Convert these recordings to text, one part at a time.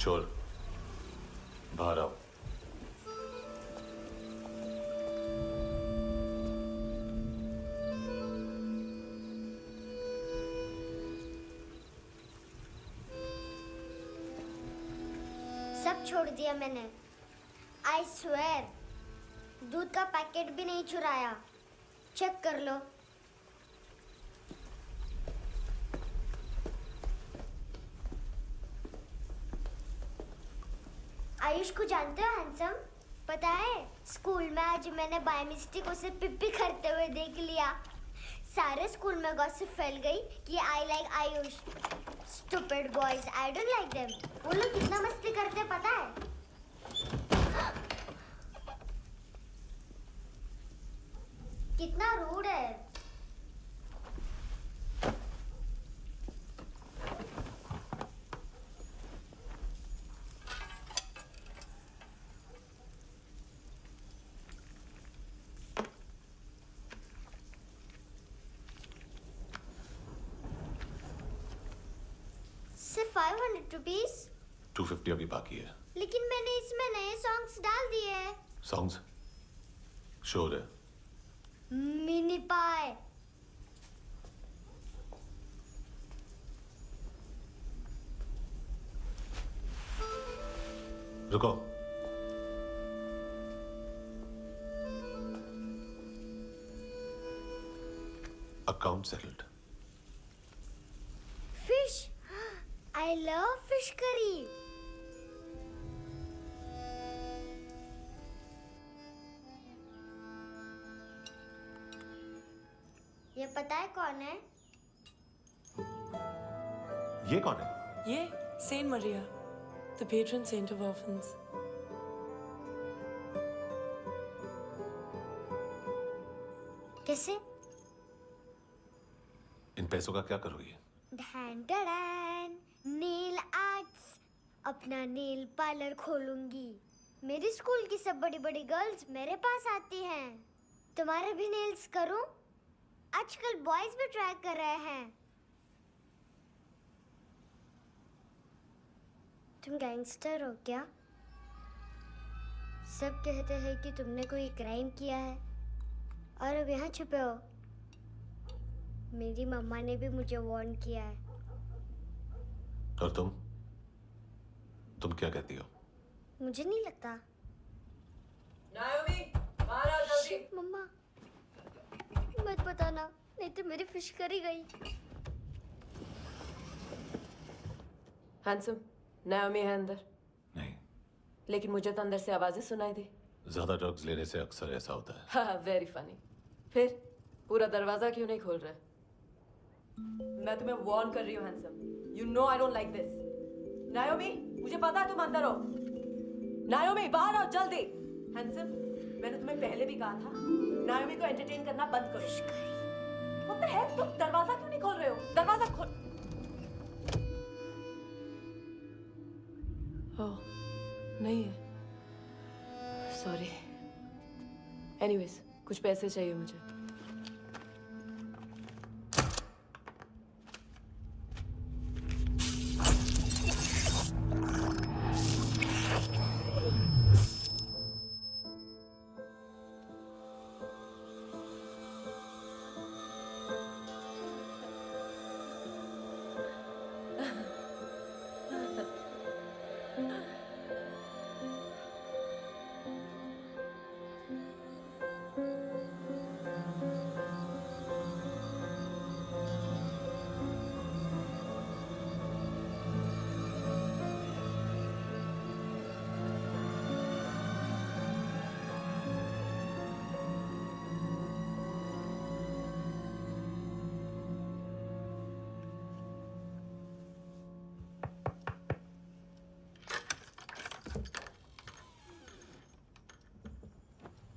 छोड़, बाहर आओ। सब छोड़ दिया मैंने। आई स्वेर, दूध का पैकेट भी नहीं चुराया। चेक कर लो। आयुष को जानते हो हैंडसम? पता है, स्कूल में आज मैंने बाय मिस्टेक उसे पिप्पी करते हुए देख लिया। सारे स्कूल में गॉसिप फैल गई कि I like Ayush. Stupid boys, I don't like them. वो लोग कितना मस्ती करते पता है? कितना रूड है। सिर्फ 500 रुपीज? 250 अभी बाकी है। लेकिन मैंने इसमें नए सॉन्ग्स डाल दिए हैं। सॉन्ग्स? शोर है। मिनी पाए। रुको। Account settled. Fish, I love fish curry. ये पता है कौन है? ये कौन है? ये saint Maria, the patron saint of orphans. कैसे? इन पैसों का क्या करोगी? ढैन ढैन, नेल आर्ट्स। अपना नेल पार्लर खोलूंगी। मेरी स्कूल की सब बड़ी बड़ी गर्ल्स मेरे पास आती हैं। तुम्हारे भी नेल्स करूं? आजकल बॉयज भी ट्राई कर रहे हैं। तुम गैंगस्टर हो क्या? सब कहते हैं कि तुमने कोई क्राइम किया है और अब यहाँ छुपे हो। मेरी मम्मा ने भी मुझे वार्न किया है। और तुम क्या कहती हो? मुझे नहीं लगता। नायोमी, बाहर आओ जल्दी। शिट, मम्मा मत बताना, नहीं तो मेरी फिश करी गई। हैंडसम, नायोमी है अंदर। नहीं। लेकिन मुझे तो अंदर से आवाजें सुनाई दी। ज्यादा ड्रग्स लेने से अक्सर ऐसा होता है। हाँ, वेरी फनी। फिर पूरा दरवाजा क्यों नहीं खोल रहे? मैं तुम्हें वार्न कर रही हूँ handsome. You know I don't like this. नायोमी, मुझे पता है तुम अंदर हो। नायोमी, बाहर आओ जल्दी। हैंडसम, मैंने तुम्हें पहले भी कहा था नायोमी को एंटरटेन करना बंद करो। What the heck? तुम दरवाजा क्यों नहीं खोल रहे हो? दरवाजा खोल। ओह, नहीं है। सॉरी। एनीवेज, कुछ पैसे चाहिए मुझे।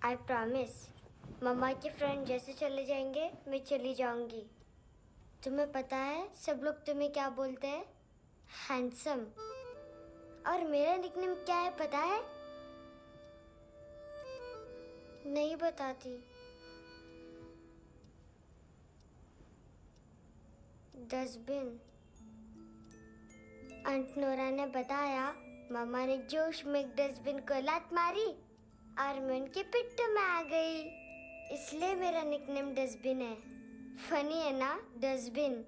आई प्रॉमिस, मम्मा के फ्रेंड जैसे चले जाएंगे मैं चली जाऊंगी। तुम्हें पता है सब लोग तुम्हें क्या बोलते हैं? हैंडसम। और मेरा निकनेम क्या है पता है? नहीं बताती। डस्टबिन। आंट नोरा ने बताया मामा ने जोश में एक डस्टबिन को लात मारी और मैं उनके पिट्ठू में आ गई। इसलिए मेरा निकनेम डस्टबिन है। फनी है ना, डस्टबिन।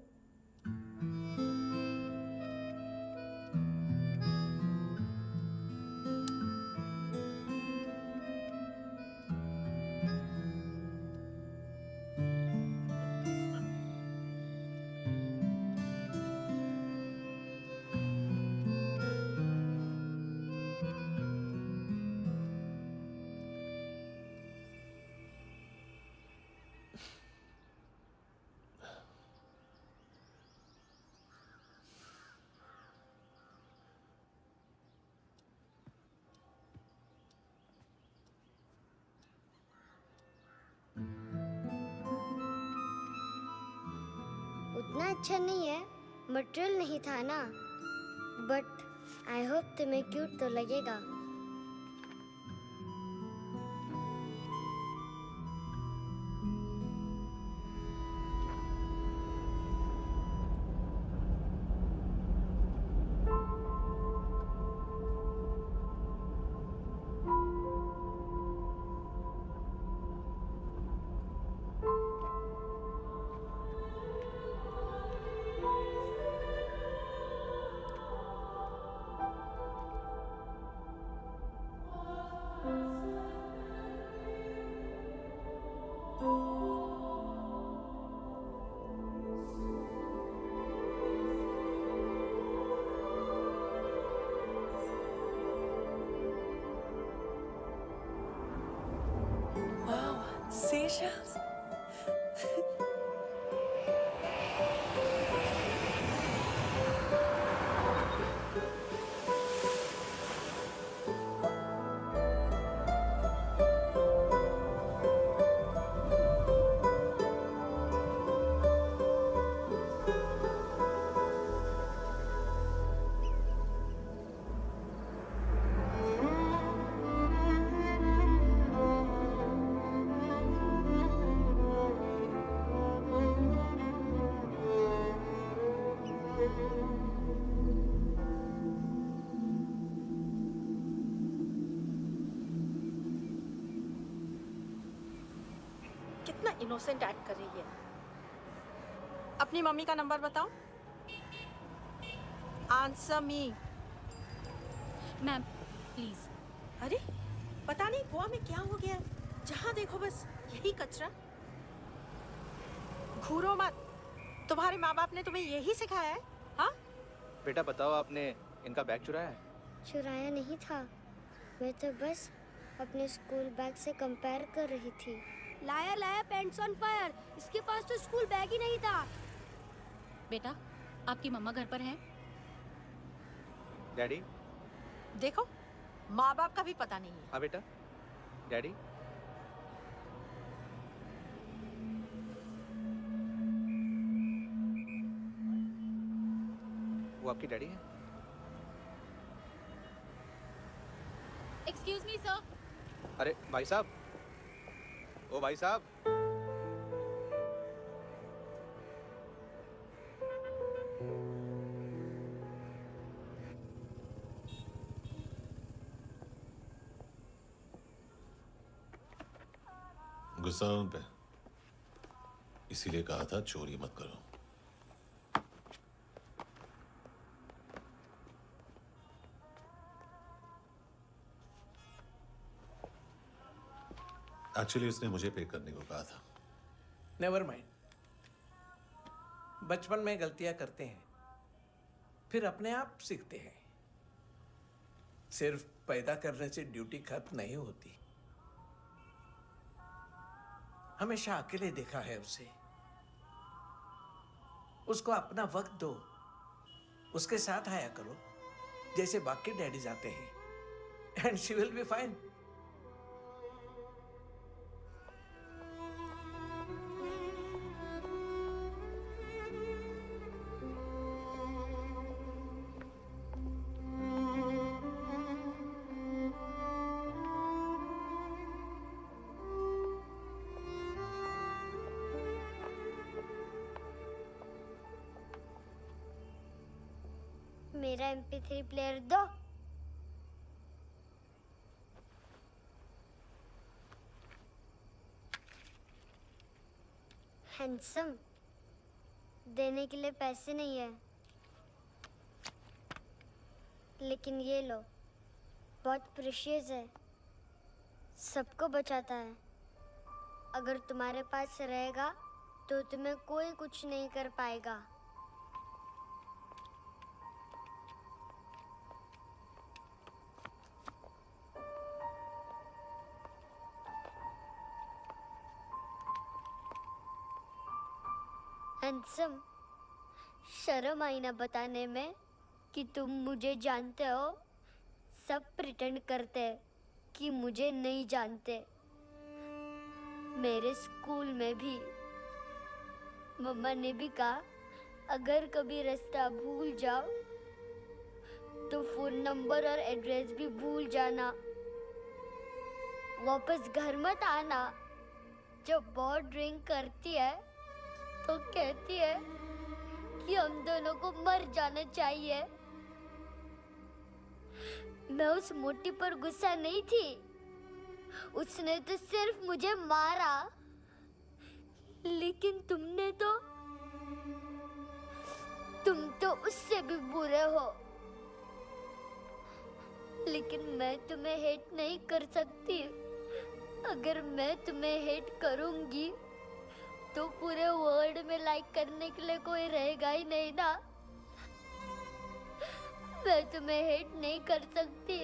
उतना अच्छा नहीं है, मटेरियल नहीं था ना, बट आई होप तुम्हें क्यूट तो लगेगा। Wow, seashells. कितना इनोसेंट एक्ट कर रही है। अपनी मम्मी का नंबर बताओ। Answer me. Ma'am please. अरे पता नहीं गोवा में क्या हो गया है, जहाँ देखो बस यही कचरा। घूरो मत, तुम्हारे माँ बाप ने तुम्हें यही सिखाया है? हाँ बेटा बताओ, आपने इनका बैग चुराया है? चुराया नहीं था, मैं तो बस अपने स्कूल बैग से कंपेयर कर रही थी। लाया लाया पैंट्स ऑन फायर, इसके पास तो स्कूल बैग ही नहीं था। बेटा आपकी मम्मा घर पर है? डैडी? देखो, माँ बाप का भी पता नहीं है। हाँ बेटा। डैडी? वो आपकी डैडी है? Excuse me sir. अरे भाई साहब, ओ भाई साहब। गुस्सा उन पे, इसीलिए कहा था चोरी मत करो। एक्चुअली उसने मुझे पे करने को कहा था। नेवर माइंड, बचपन में गलतियां करते हैं, फिर अपने आप सीखते हैं। सिर्फ पैदा करने से ड्यूटी खत्म नहीं होती। हमेशा अकेले देखा है उसे। उसको अपना वक्त दो, उसके साथ आया करो जैसे बाकी डैडीज आते हैं, and she will be fine. मेरा MP3 प्लेयर दो। हैंडसम, देने के लिए पैसे नहीं है, लेकिन ये लो, बहुत प्रेशियस है, सबको बचाता है। अगर तुम्हारे पास रहेगा तो तुम्हें कोई कुछ नहीं कर पाएगा। हैंडसम, शर्म आई ना बताने में कि तुम मुझे जानते हो। सब प्रिटेंड करते हैं कि मुझे नहीं जानते। मेरे स्कूल में भी मम्मा ने भी कहा, अगर कभी रास्ता भूल जाओ तो फोन नंबर और एड्रेस भी भूल जाना। वापस घर मत आना। जब बहुत ड्रिंक करती है तो कहती है कि हम दोनों को मर जाना चाहिए। मैं उस मोटी पर गुस्सा नहीं थी, उसने तो सिर्फ मुझे मारा। लेकिन तुम तो उससे भी बुरे हो। लेकिन मैं तुम्हें हेट नहीं कर सकती। अगर मैं तुम्हें हेट करूंगी तो पूरे वर्ल्ड में लाइक करने के लिए कोई रहेगा ही नहीं ना। मैं तुम्हें हेट नहीं कर सकती।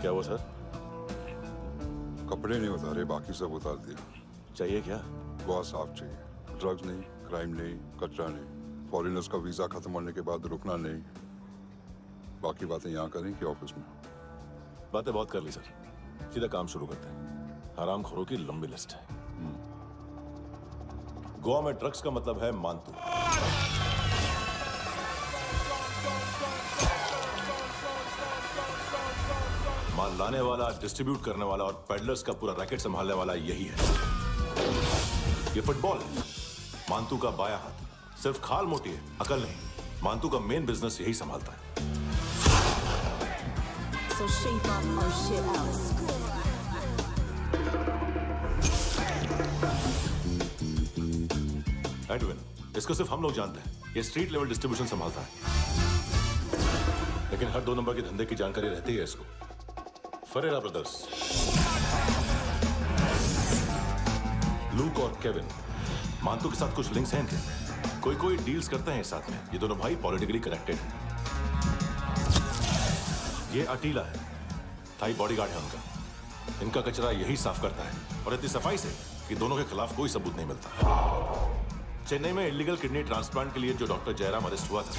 क्या हुआ सर? कपड़े नहीं उतारे, बाकी सब उतार दिया। चाहिए क्या? बहुत साफ चाहिए। ड्रग्स नहीं, क्राइम नहीं, कचरा नहीं। फॉरेनर्स का वीजा खत्म होने के बाद रुकना नहीं। बाकी बातें यहाँ करें कि ऑफिस में? बातें बहुत कर ली सर, सीधा काम शुरू करते हैं। हरामखोरों की लंबी लिस्ट है। गोवा में ड्रग्स का मतलब है मानतू। माल लाने वाला, डिस्ट्रीब्यूट करने वाला और पेडलर्स का पूरा रैकेट संभालने वाला यही है। ये फुटबॉल है, मानतू का बाया हाथ। सिर्फ खाल मोटी है, अकल नहीं। मानतू का मेन बिजनेस यही संभालता है। So shape up our shit out. Edwin, इसको सिर्फ हम लोग जानते हैं। ये स्ट्रीट लेवल डिस्ट्रीब्यूशन संभालता है, लेकिन हर 2 नंबर के धंधे की जानकारी रहती है इसको। फरेरा ब्रदर्स, लूक और केविन, मानतू के साथ कुछ लिंक्स हैं इनके। कोई डील्स करते हैं साथ में। ये दोनों भाई पॉलिटिकली कनेक्टेड हैं। ये अटीला है, थाई बॉडीगार्ड है उनका। इनका कचरा यही साफ करता है और इतनी सफाई से कि दोनों के खिलाफ कोई सबूत नहीं मिलता। चेन्नई में इलीगल किडनी ट्रांसप्लांट के लिए जो डॉक्टर जयराम अरेस्ट हुआ था,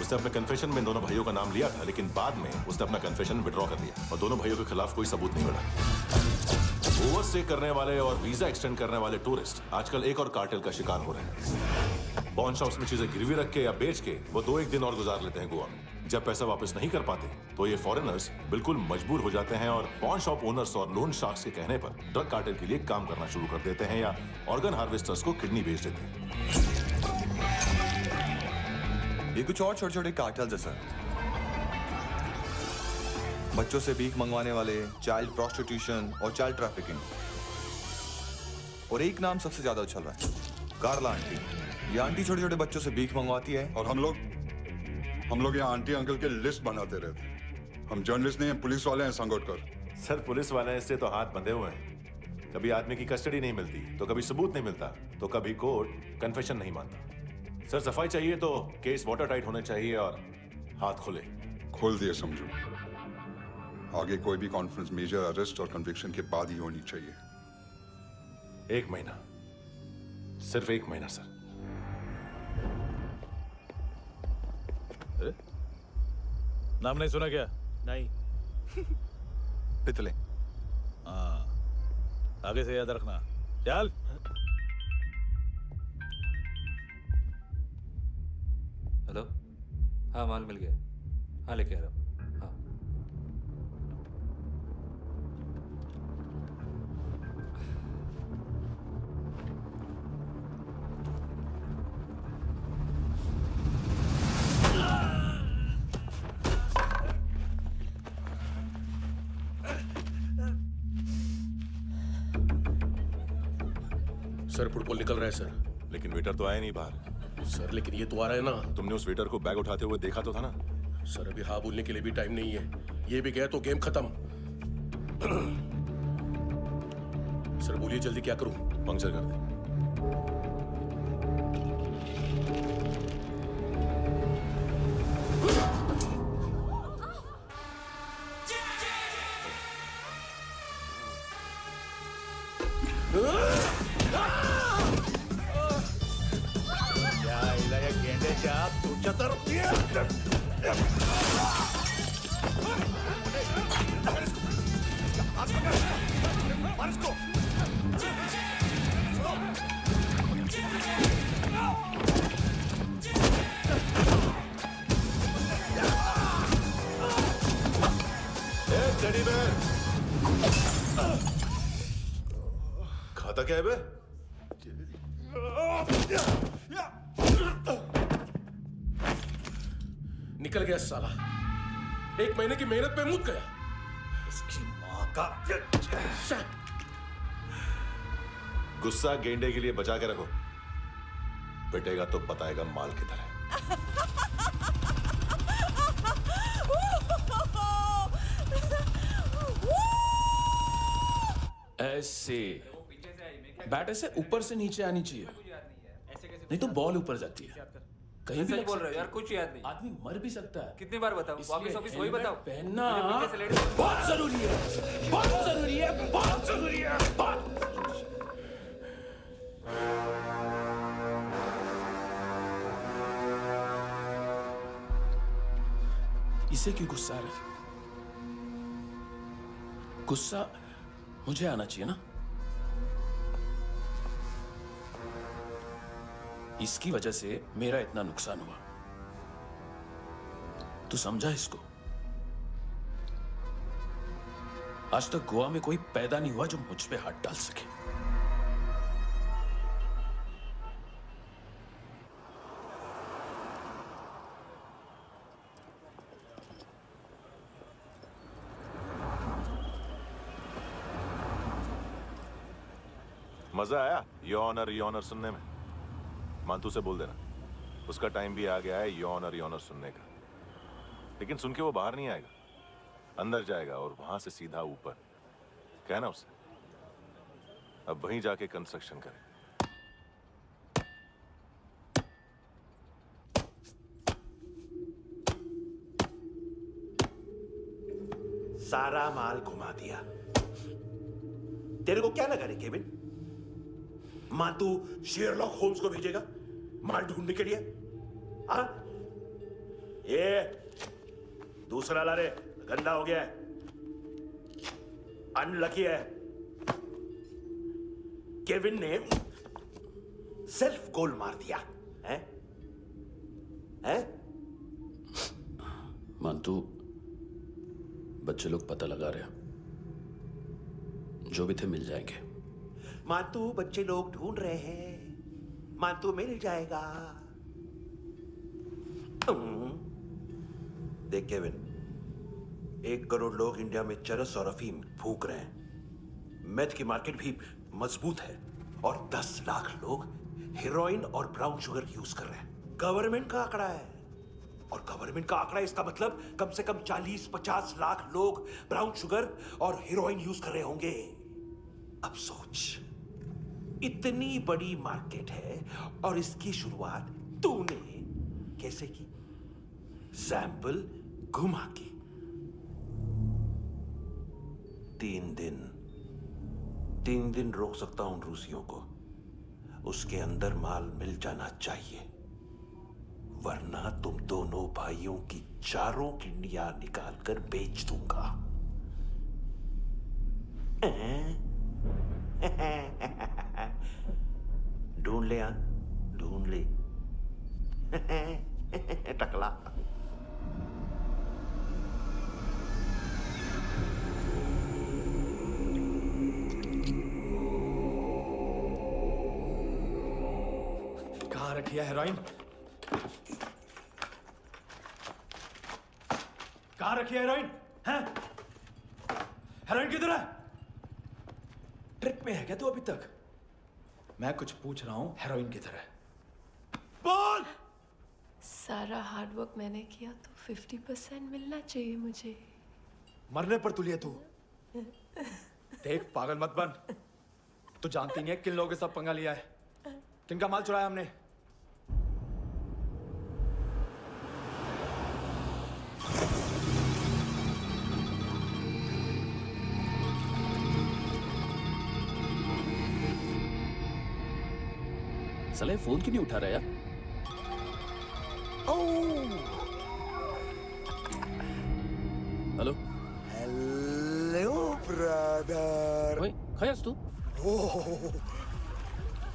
उसने अपने कन्फेशन में दोनों भाइयों का नाम लिया था, लेकिन बाद में उसने अपना कन्फेशन विड्रॉ कर लिया और दोनों भाइयों के खिलाफ कोई सबूत नहीं मिला। ओवरस्टे करने वाले और वीजा एक्सटेंड करने वाले टूरिस्ट आजकल एक और कार्टेल का शिकार हो रहे हैं। पॉन शॉप्स में चीजें गिरवी रख के या बेच के वो 2-1 दिन और गुजार लेते हैं गोवा में। जब पैसा वापस नहीं कर पाते तो ये फॉरेनर्स बिल्कुल मजबूर हो जाते हैं और पॉन शॉप ओनर्स और लोन शार्क्स के कहने पर ड्रग कार्टेल के लिए काम करना शुरू कर देते हैं या ऑर्गन हार्वेस्टर्स को किडनी बेच देते हैं। ये कुछ और छोटे छोटे कार्टेल्स है सर। बच्चों से भीख मंगवाने वाले, चाइल्ड प्रोस्टिट्यूशन और चाइल्ड ट्रैफिकिंग। और एक नाम सबसे ज्यादा उछल रहा है, कार्ला आंटी। ये आंटी छोटे छोटे बच्चों से भीख मंगवाती है। और हम लोग यहाँ आंटी अंकल के लिस्ट बनाते रहते हैं। हम जर्नलिस्ट नहीं हैं, पुलिस वाले हैं संगोटकर। सर पुलिस वाले इससे तो हाथ बंधे हुए हैं। कभी आदमी की कस्टडी नहीं मिलती तो कभी सबूत नहीं मिलता तो कभी कोर्ट कन्फेशन नहीं मानता। सर सफाई चाहिए तो केस वाटर टाइट होने चाहिए और हाथ खुले। खोल दिए समझो। आगे कोई भी कॉन्फ्रेंस मेजर अरेस्ट और कन्विक्शन के बाद ही होनी चाहिए। 1 महीना, सिर्फ 1 महीना सर। नाम नहीं सुना क्या? नहीं। पितले। हाँ, आगे से याद रखना। चल। हेलो, हाँ माल मिल गया। हाँ लेके आ रहा हूँ। हाँ सर फुटबॉल निकल रहा है सर। लेकिन वेटर तो आया नहीं बाहर। सर लेकिन ये तो आ रहा है ना। तुमने उस वेटर को बैग उठाते हुए देखा तो था ना। सर अभी हाँ बोलने के लिए भी टाइम नहीं है। ये भी गया तो गेम खत्म। सर बोलिए जल्दी क्या करूं? पंक्चर कर दे। खाता क्या है बे? निकल गया साला। 1 महीने की मेहनत पे मुक गया। इसकी माँ का। गुस्सा गेंडे के लिए बचा के रखो, पिटेगा तो बताएगा माल किधर है। ऐसे बैट ऐसे ऊपर से नीचे आनी चाहिए, नहीं तो बॉल ऊपर जाती है। कहीं भी बोल रहे हो यार, कुछ याद नहीं। आदमी मर भी सकता है। कितनी बार बताऊं? वापस ऑफिस वही बताओ। पहनना बहुत जरूरी है, बहुत जरूरी है, बहुत जरूरी है, बहुत जरूरी है। इसे क्यों गुस्सा आ रहा है? गुस्सा मुझे आना चाहिए ना। इसकी वजह से मेरा इतना नुकसान हुआ। तू समझा इसको? आज तक गोवा में कोई पैदा नहीं हुआ जो मुझ पे हाथ डाल सके। मजा आया यॉनर सुनने में? मानतू से बोल देना उसका टाइम भी आ गया है यॉनर सुनने का। लेकिन सुन के वो बाहर नहीं आएगा, अंदर जाएगा और वहां से सीधा ऊपर। कहना उसे अब वहीं जाके कंस्ट्रक्शन करे। सारा माल घुमा दिया। तेरे को क्या लगा रे केविन? मां तू शेरलॉक होम्स को भेजेगा माल ढूंढने के लिए? हाँ? ये दूसरा ला रे, गंदा हो गया है, अनलकी है। केविन ने सेल्फ गोल मार दिया है? मानतू, बच्चे लोग पता लगा रहे हैं, जो भी थे मिल जाएंगे। मातू बच्चे लोग ढूंढ रहे हैं, मातू मिल जाएगा। देख केविन, 1 करोड़ लोग इंडिया में चरस और अफीम फूंक रहे हैं। मेथ की मार्केट भी मजबूत है और 10 लाख लोग हेरोइन और ब्राउन शुगर यूज कर रहे हैं। गवर्नमेंट का आंकड़ा है, और गवर्नमेंट का आंकड़ा, इसका मतलब कम से कम 40-50 लाख लोग ब्राउन शुगर और हेरोइन यूज कर रहे होंगे। अब सोच, इतनी बड़ी मार्केट है और इसकी शुरुआत तूने कैसे की? सैंपल घुमा के। 3 दिन रोक सकता हूं रूसियों को, उसके अंदर माल मिल जाना चाहिए, वरना तुम दोनों भाइयों की 4 किडनियां निकाल कर बेच दूंगा। ढूंढ ले, ढूंढ ले टकला। कहाँ रखी है हेरोइन? कहाँ रखी है हेरोइन? हैं? हेरोइन किधर है? ट्रिप में है क्या तू अभी तक? मैं कुछ पूछ रहा हूँ, हेरोइन किधर है? बोल! सारा हार्ड वर्क मैंने किया तो 50% मिलना चाहिए मुझे। मरने पर तुलिए तू। देख, पागल मत बन। तू जानती नहीं है किन लोगों के साथ पंगा लिया है, किनका माल चुराया हमने। साले फोन क्यों नहीं उठा रहा यार? Hello hello brother. ओए, खयास तू?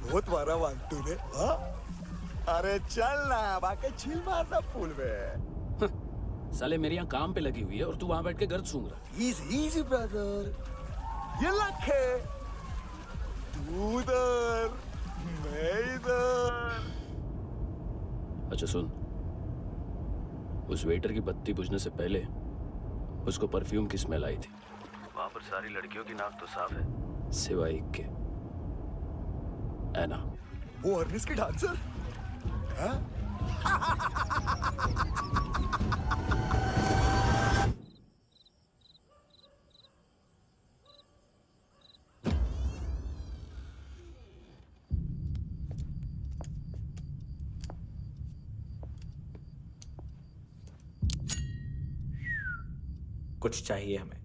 बहुत मारा मानतू ने, हाँ? अरे चल ना, बाकी चिल मारना पूल में। साले मेरी यहाँ काम पे लगी हुई है और तू वहां बैठ के गर्द सूंघ रहा। इजी ब्रदर, ये लक है। तू उधर, मैं इधर। अच्छा सुन, उस वेटर की बत्ती बुझने से पहले उसको परफ्यूम की स्मेल आई थी। वहां पर सारी लड़कियों की नाक तो साफ है, सिवाय एक के, एना। वो अर्निस की डांसर? हाँ? कुछ चाहिए हमें।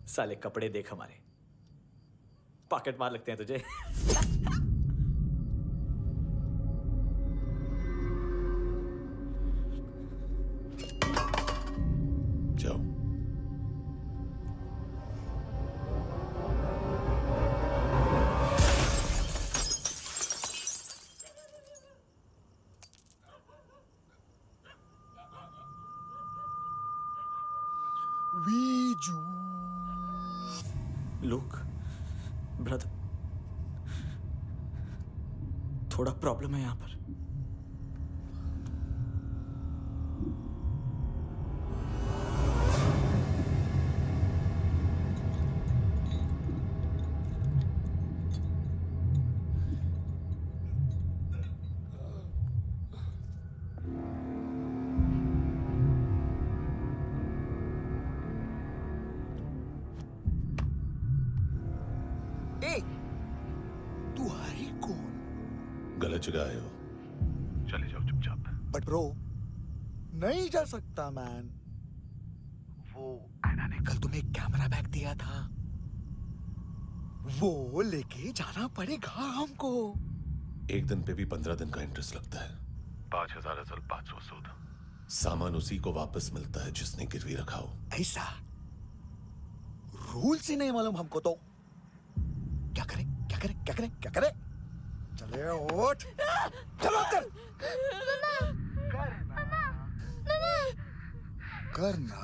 साले कपड़े देख हमारे, पॉकेट मार लगते हैं तुझे। जाओ। लुक ब्रदर, थोड़ा प्रॉब्लम है यहाँ पर। तू है ही कौन? गलत जगह आए हो, चले जाओ चुपचाप। बट ब्रो, नहीं जा सकता मैन। वो एना ने कल तुम्हें एक कैमरा बैग दिया था, वो लेके जाना पड़ेगा हमको। एक दिन पे भी 15 दिन का इंटरेस्ट लगता है। 5,000 असल 500 सूद। सामान उसी को वापस मिलता है जिसने गिरवी रखा हो। ऐसा रूल्स ही नहीं मालूम हमको तो। क्या करें क्या करें क्या करें क्या करें? चले उठ, चलो कर करना।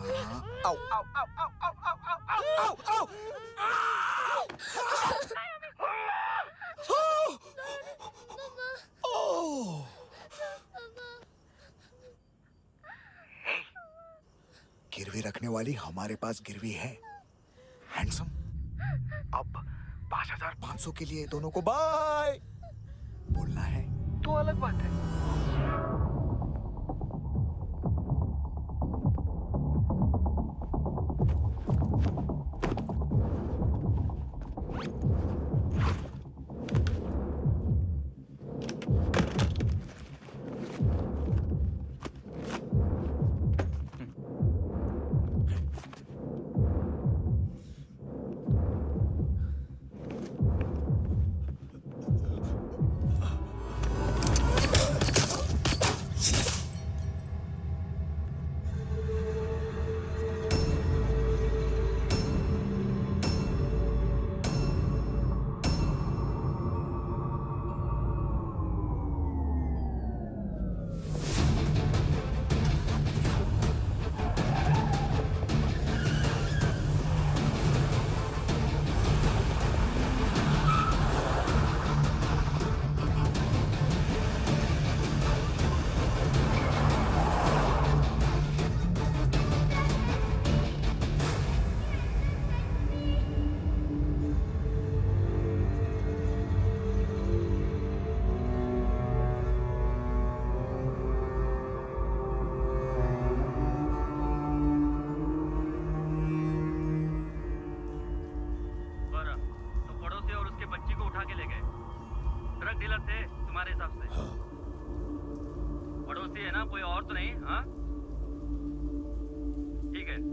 आओ आओ आओ आओ आओ आओ आओ आओ आओ। गिरवी रखने वाली हमारे पास गिरवी है। हैंडसम, अब 5,500 के लिए दोनों को बाय बोलना है तो अलग बात है।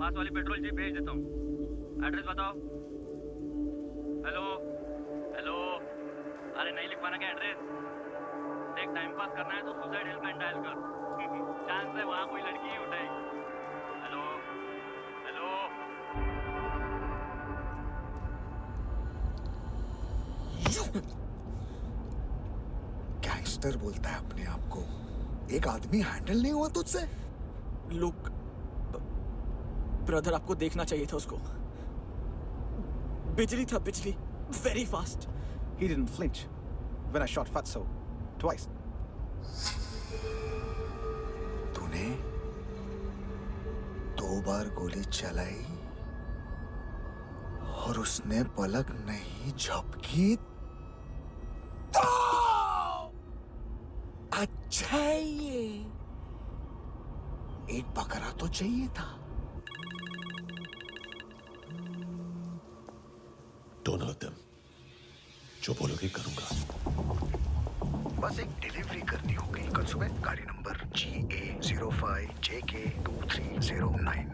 पास वाली पेट्रोल जीप भेज देता हूँ। एड्रेस बताओ। हेलो हेलो, अरे नहीं लिख पाना क्या एड्रेस? देख, टाइम पास करना है तो सुसाइड हेल्पलाइन डायल कर। चांस है वहाँ कोई लड़की ही उठाएगी। Hello hello. गैंगस्टर बोलता है अपने आप को। एक आदमी हैंडल नहीं हुआ तुझसे? लुक ब्रदर, आपको देखना चाहिए था उसको। बिजली था, बिजली, very fast. He didn't flinch when I shot Fatso twice. तूने 2 बार गोली चलाई और उसने पलक नहीं झपकी तो अच्छा है ये। एक बकरा तो चाहिए था। Don't hurt them. जो बोलोगे करूंगा। बस एक डिलीवरी करनी होगी कल सुबह। गाड़ी नंबर GA05JK2309।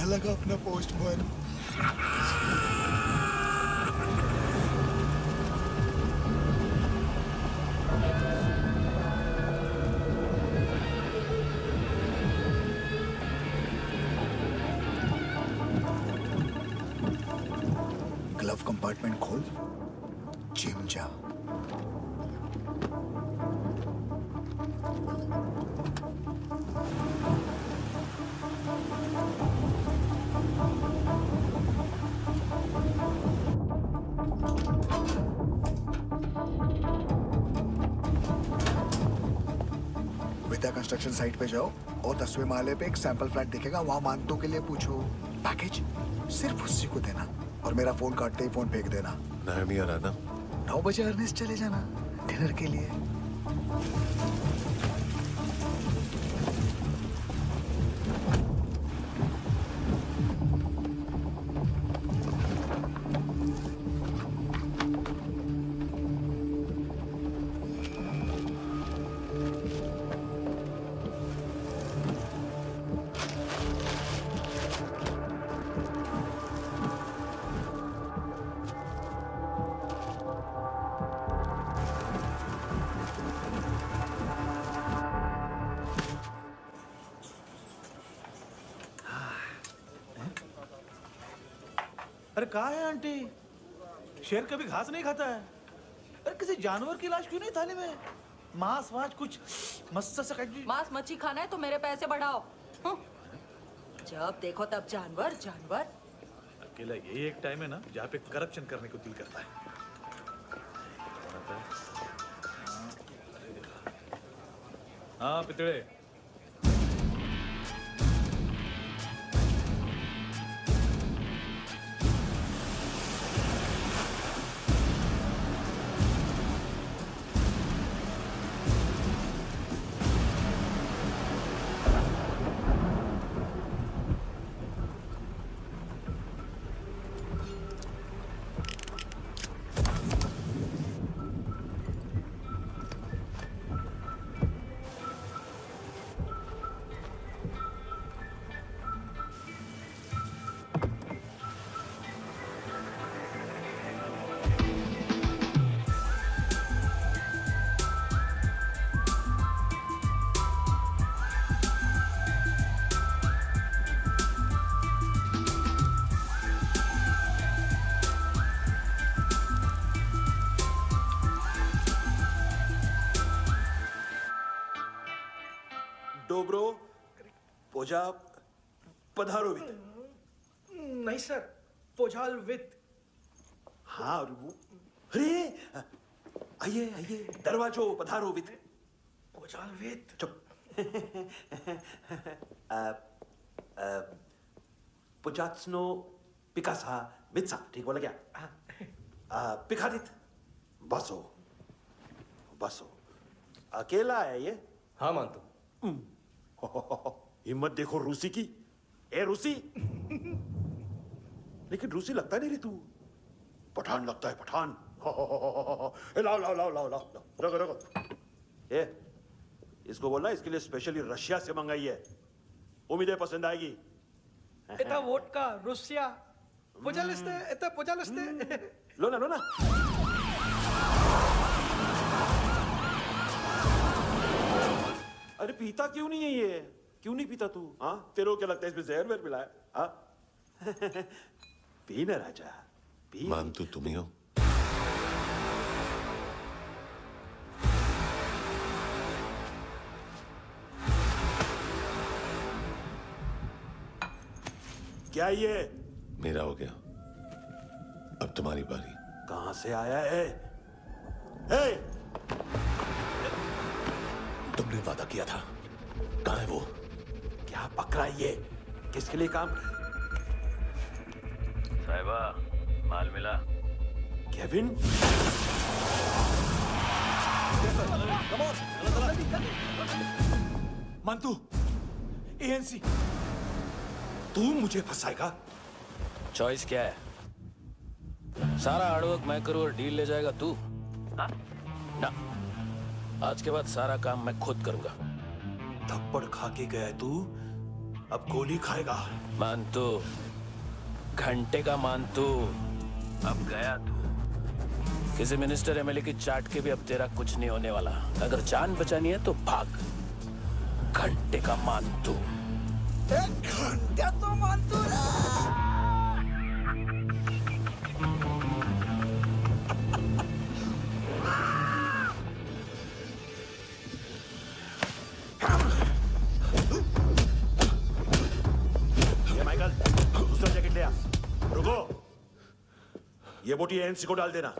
लगा अपना पोस्टमैन। ग्लव कंपार्टमेंट खोल, जिम जा। विद्या कंस्ट्रक्शन साइट पे जाओ और 10वें माले पे एक सैंपल फ्लैट दिखेगा, वहां मानतों के लिए पूछो। पैकेज सिर्फ उसी को देना और मेरा फोन काटते ही फोन फेंक देना। नायमी आ रहा ना? 9 बजे अर्नेस्ट चले जाना डिनर के लिए। अरे कहाँ है आंटी? शेर कभी घास नहीं खाता है। अरे किसी जानवर की लाश क्यों नहीं थाली में? मांस वास कुछ मस्त सा मांस मच्छी खाना है तो मेरे पैसे बढ़ाओ। जब देखो तब जानवर जानवर। अकेला यही एक टाइम है ना जहाँ पे करप्शन करने को दिल करता है। हाँ पितड़े। डोब्रो पोजा पधारोवित। नहीं सर, पोजाल विथ। हाँ और वो अरे आइए आइए दरवाजो पधारोवित। पोजाल विथ। चुप। पुजात्सनो पिकासा मित्सा, ठीक बोला क्या? पिकादित बसो बसो। अकेला है ये? हाँ मानतो। हिम्मत देखो रूसी की। ए रूसी। लेकिन रूसी लगता नहीं रे तू, पठान लगता है पठान। लाओ लाओ लाओ लाओ लाओ रखो रखो। ए इसको बोलना इसके लिए स्पेशली रशिया से मंगाई है, उम्मीद है पसंद आएगी। इतना वोडका रुसिया पोजालिस्ते इतना पोजालिस्ते। लो ना लो ना। अरे पीता क्यों नहीं है ये? क्यों नहीं पीता तू? हाँ तेरे को क्या लगता है इसमें जहर वहर मिला है? हाँ पी ना राजा पी। मान तू तुम ही हो। क्या ये? मेरा हो गया, अब तुम्हारी बारी। कहां से आया है? हे! तुमने वादा किया था, कहां है वो? क्या पकड़ा ये? किसके लिए काम? साहिबा माल मिला? केविन? मंतू, एएनसी। तू मुझे फंसाएगा? चॉइस क्या है? सारा हार्डवर्क मैं करूं और डील ले जाएगा तू? ना, आज के बाद सारा काम मैं खुद करूंगा। थप्पड़ खा के गया तू, अब गोली खाएगा। मानतू, घंटे का मानतू, अब गया तू। किसी मिनिस्टर एमएलए की चाट के भी अब तेरा कुछ नहीं होने वाला। अगर जान बचानी है तो भाग। घंटे का मानतू। एक घंटे तो मानतू माइकल, दूसरा जैकेट ले आ। रुको, ये बोटी एएनसी को डाल देना।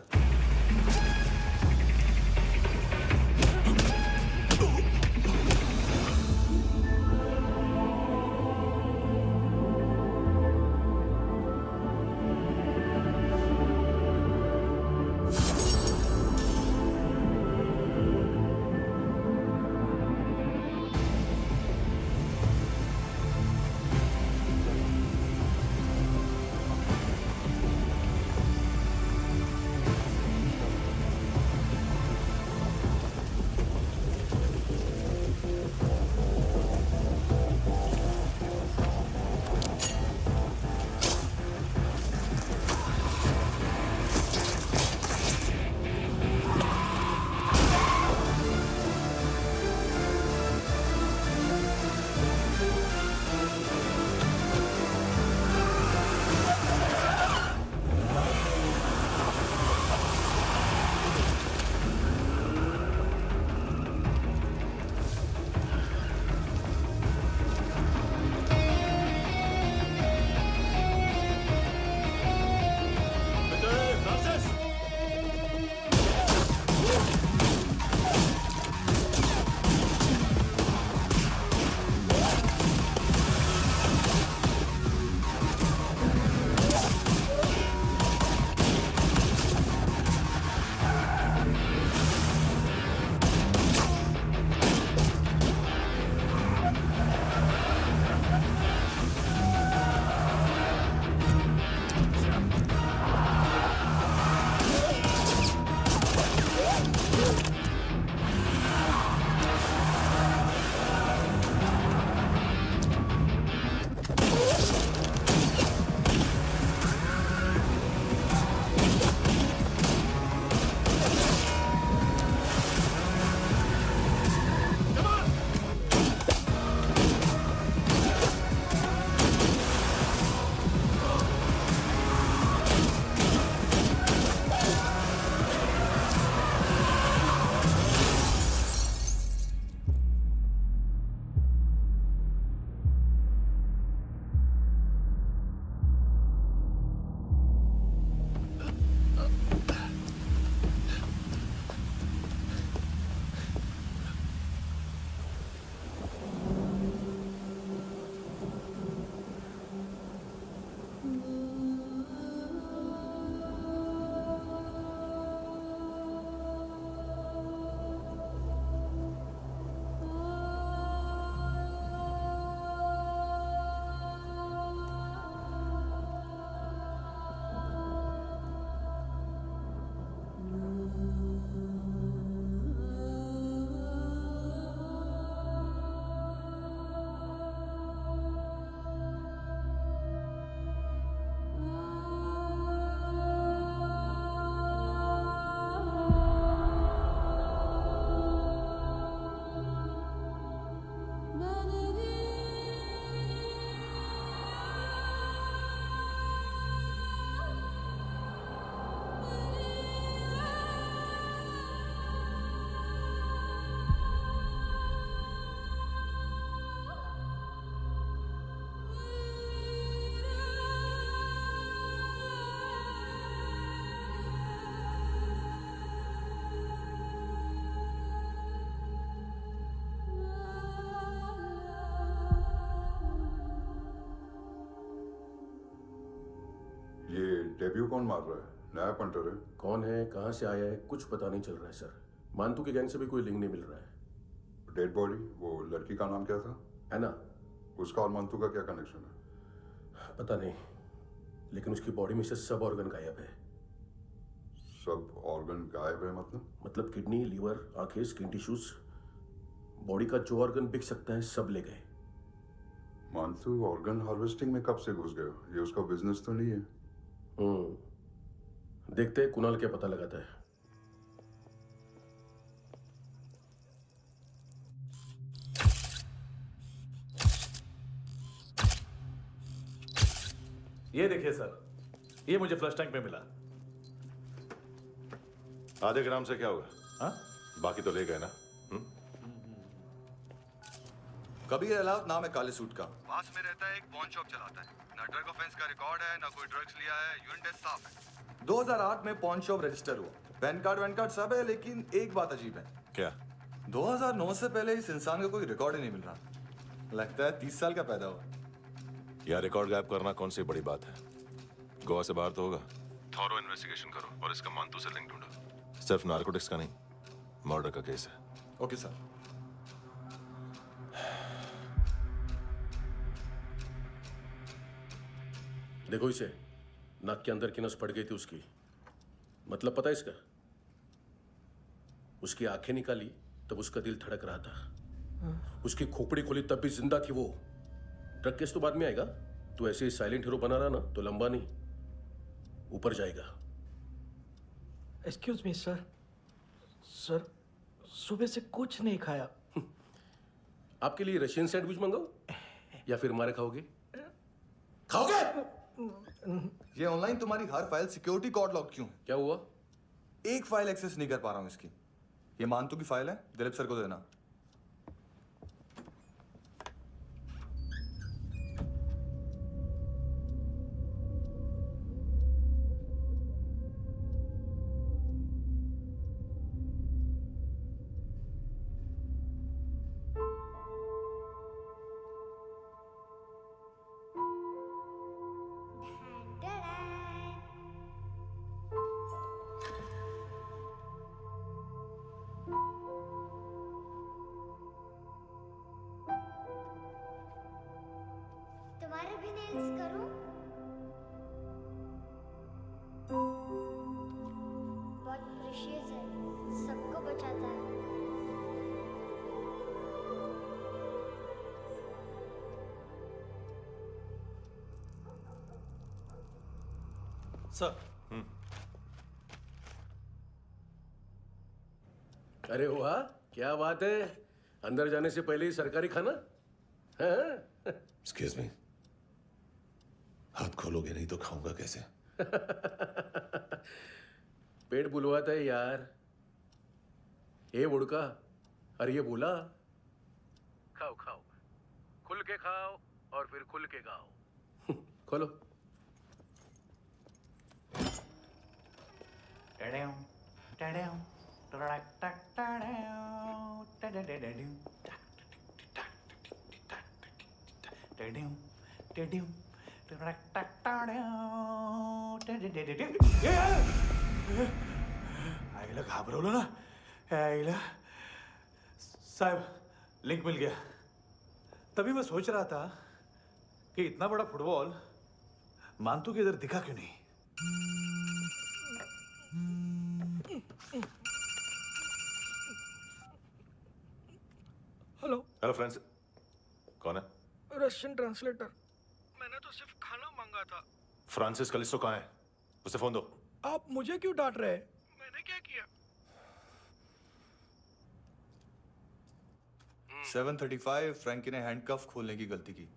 डेब्यू कौन मार रहा है? नया पंटर है। कौन है, कहाँ से आया है, कुछ पता नहीं चल रहा है सर। मानतू की गैंग से भी कोई लिंक नहीं मिल रहा है। डेड बॉडी, वो लड़की का नाम क्या था? है ना? उसका और मानतू का क्या कनेक्शन है? पता नहीं, लेकिन उसकी बॉडी में से सब ऑर्गन गायब है। सब ऑर्गन गायब है मतलब किडनी, लीवर, आंखें, स्किन टिश्यूज, बॉडी का जो ऑर्गन बिक सकता है सब ले गए। मानतू ऑर्गन हार्वेस्टिंग में कब से घुस गया? ये उसका बिजनेस तो नहीं है? देखते हैं कुणाल क्या पता लगाता है। ये देखिए सर, ये मुझे फ्लश टैंक में मिला। आधे ग्राम से क्या होगा? हाँ? बाकी तो ले गए ना? कबीर अलाउद नाम है काले सूट का। पास में रहता है, एक पॉन शॉप चलाता है। ना ड्रग ऑफेंस का रिकॉर्ड है, ना कोई ड्रग्स लिया है, यूरिन टेस्ट साफ है। 2008 में पॉन शॉप रजिस्टर हुआ, पैन कार्ड सब है, लेकिन एक बात अजीब है। क्या? 2009 से पहले इस इंसान का कोई रिकॉर्ड ही नहीं मिल रहा। लगता है 30 साल का पैदा हुआ। यार रिकॉर्ड गायब करना कौन सी बड़ी बात है? गोवा से बाहर तो होगा। थॉरो इन्वेस्टिगेशन करो और इसका मानतू से लिंक ढूंढो। सिर्फ नार्कोटिक्स का नहीं, मर्डर का केस है। Okay sir. देखो इसे, नाक के अंदर की नस पड़ गई थी उसकी। मतलब पता है इसका? उसकी आंखें निकाली तब उसका दिल धड़क रहा था। उसकी खोपड़ी खोली तब भी जिंदा थी वो। ड्रग केस तो बाद में आएगा। तो ऐसे ही साइलेंट हीरो बना रहा ना तो लंबा नहीं, ऊपर जाएगा। Excuse me sir. सर, सुबह से कुछ नहीं खाया। आपके लिए रशियन सैंडविच मंगाओ या फिर हमारे खाओगे? खाओगे? ये ऑनलाइन तुम्हारी हर फाइल सिक्योरिटी कोड लॉक क्यों? क्या हुआ? एक फाइल एक्सेस नहीं कर पा रहा हूं इसकी। ये मानतू की फाइल है, दिलीप सर को देना। तुम्हारे भी नेल्स करूं? बहुत प्रेशियस है, सबको बचाता है। सर। अरे वाह, क्या बात है। अंदर जाने से पहले ही सरकारी खाना। एक्सक्यूज मी, हाथ खोलोगे नहीं तो खाऊंगा कैसे? पेट बुलवाता है यार। ए बुड़का, अरे ये बोला। खाओ खाओ, खुल के खाओ और फिर खुल के गाओ। खोलो। आईला घाबरवलं ना? आईला साहब, लिंक मिल गया। तभी मैं सोच रहा था कि इतना बड़ा फुटबॉल मानतू के इधर दिखा क्यों नहीं? हेलो। हेलो फ्रेंड्स, कौन है? Russian translator. मैंने तो सिर्फ खाना मांगा था। फ्रांसिस कलिस्टो कहाँ है? उसे फोन दो। आप मुझे क्यों डांट रहे हैं? मैंने क्या किया? 735 फ्रैंकी ने हैंडकफ खोलने की गलती की।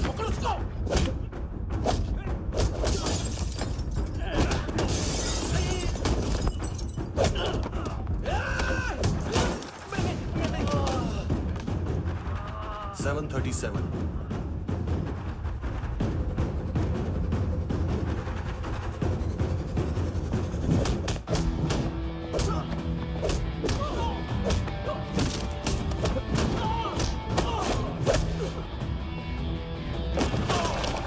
पकड़ो उसको। 737 Oh!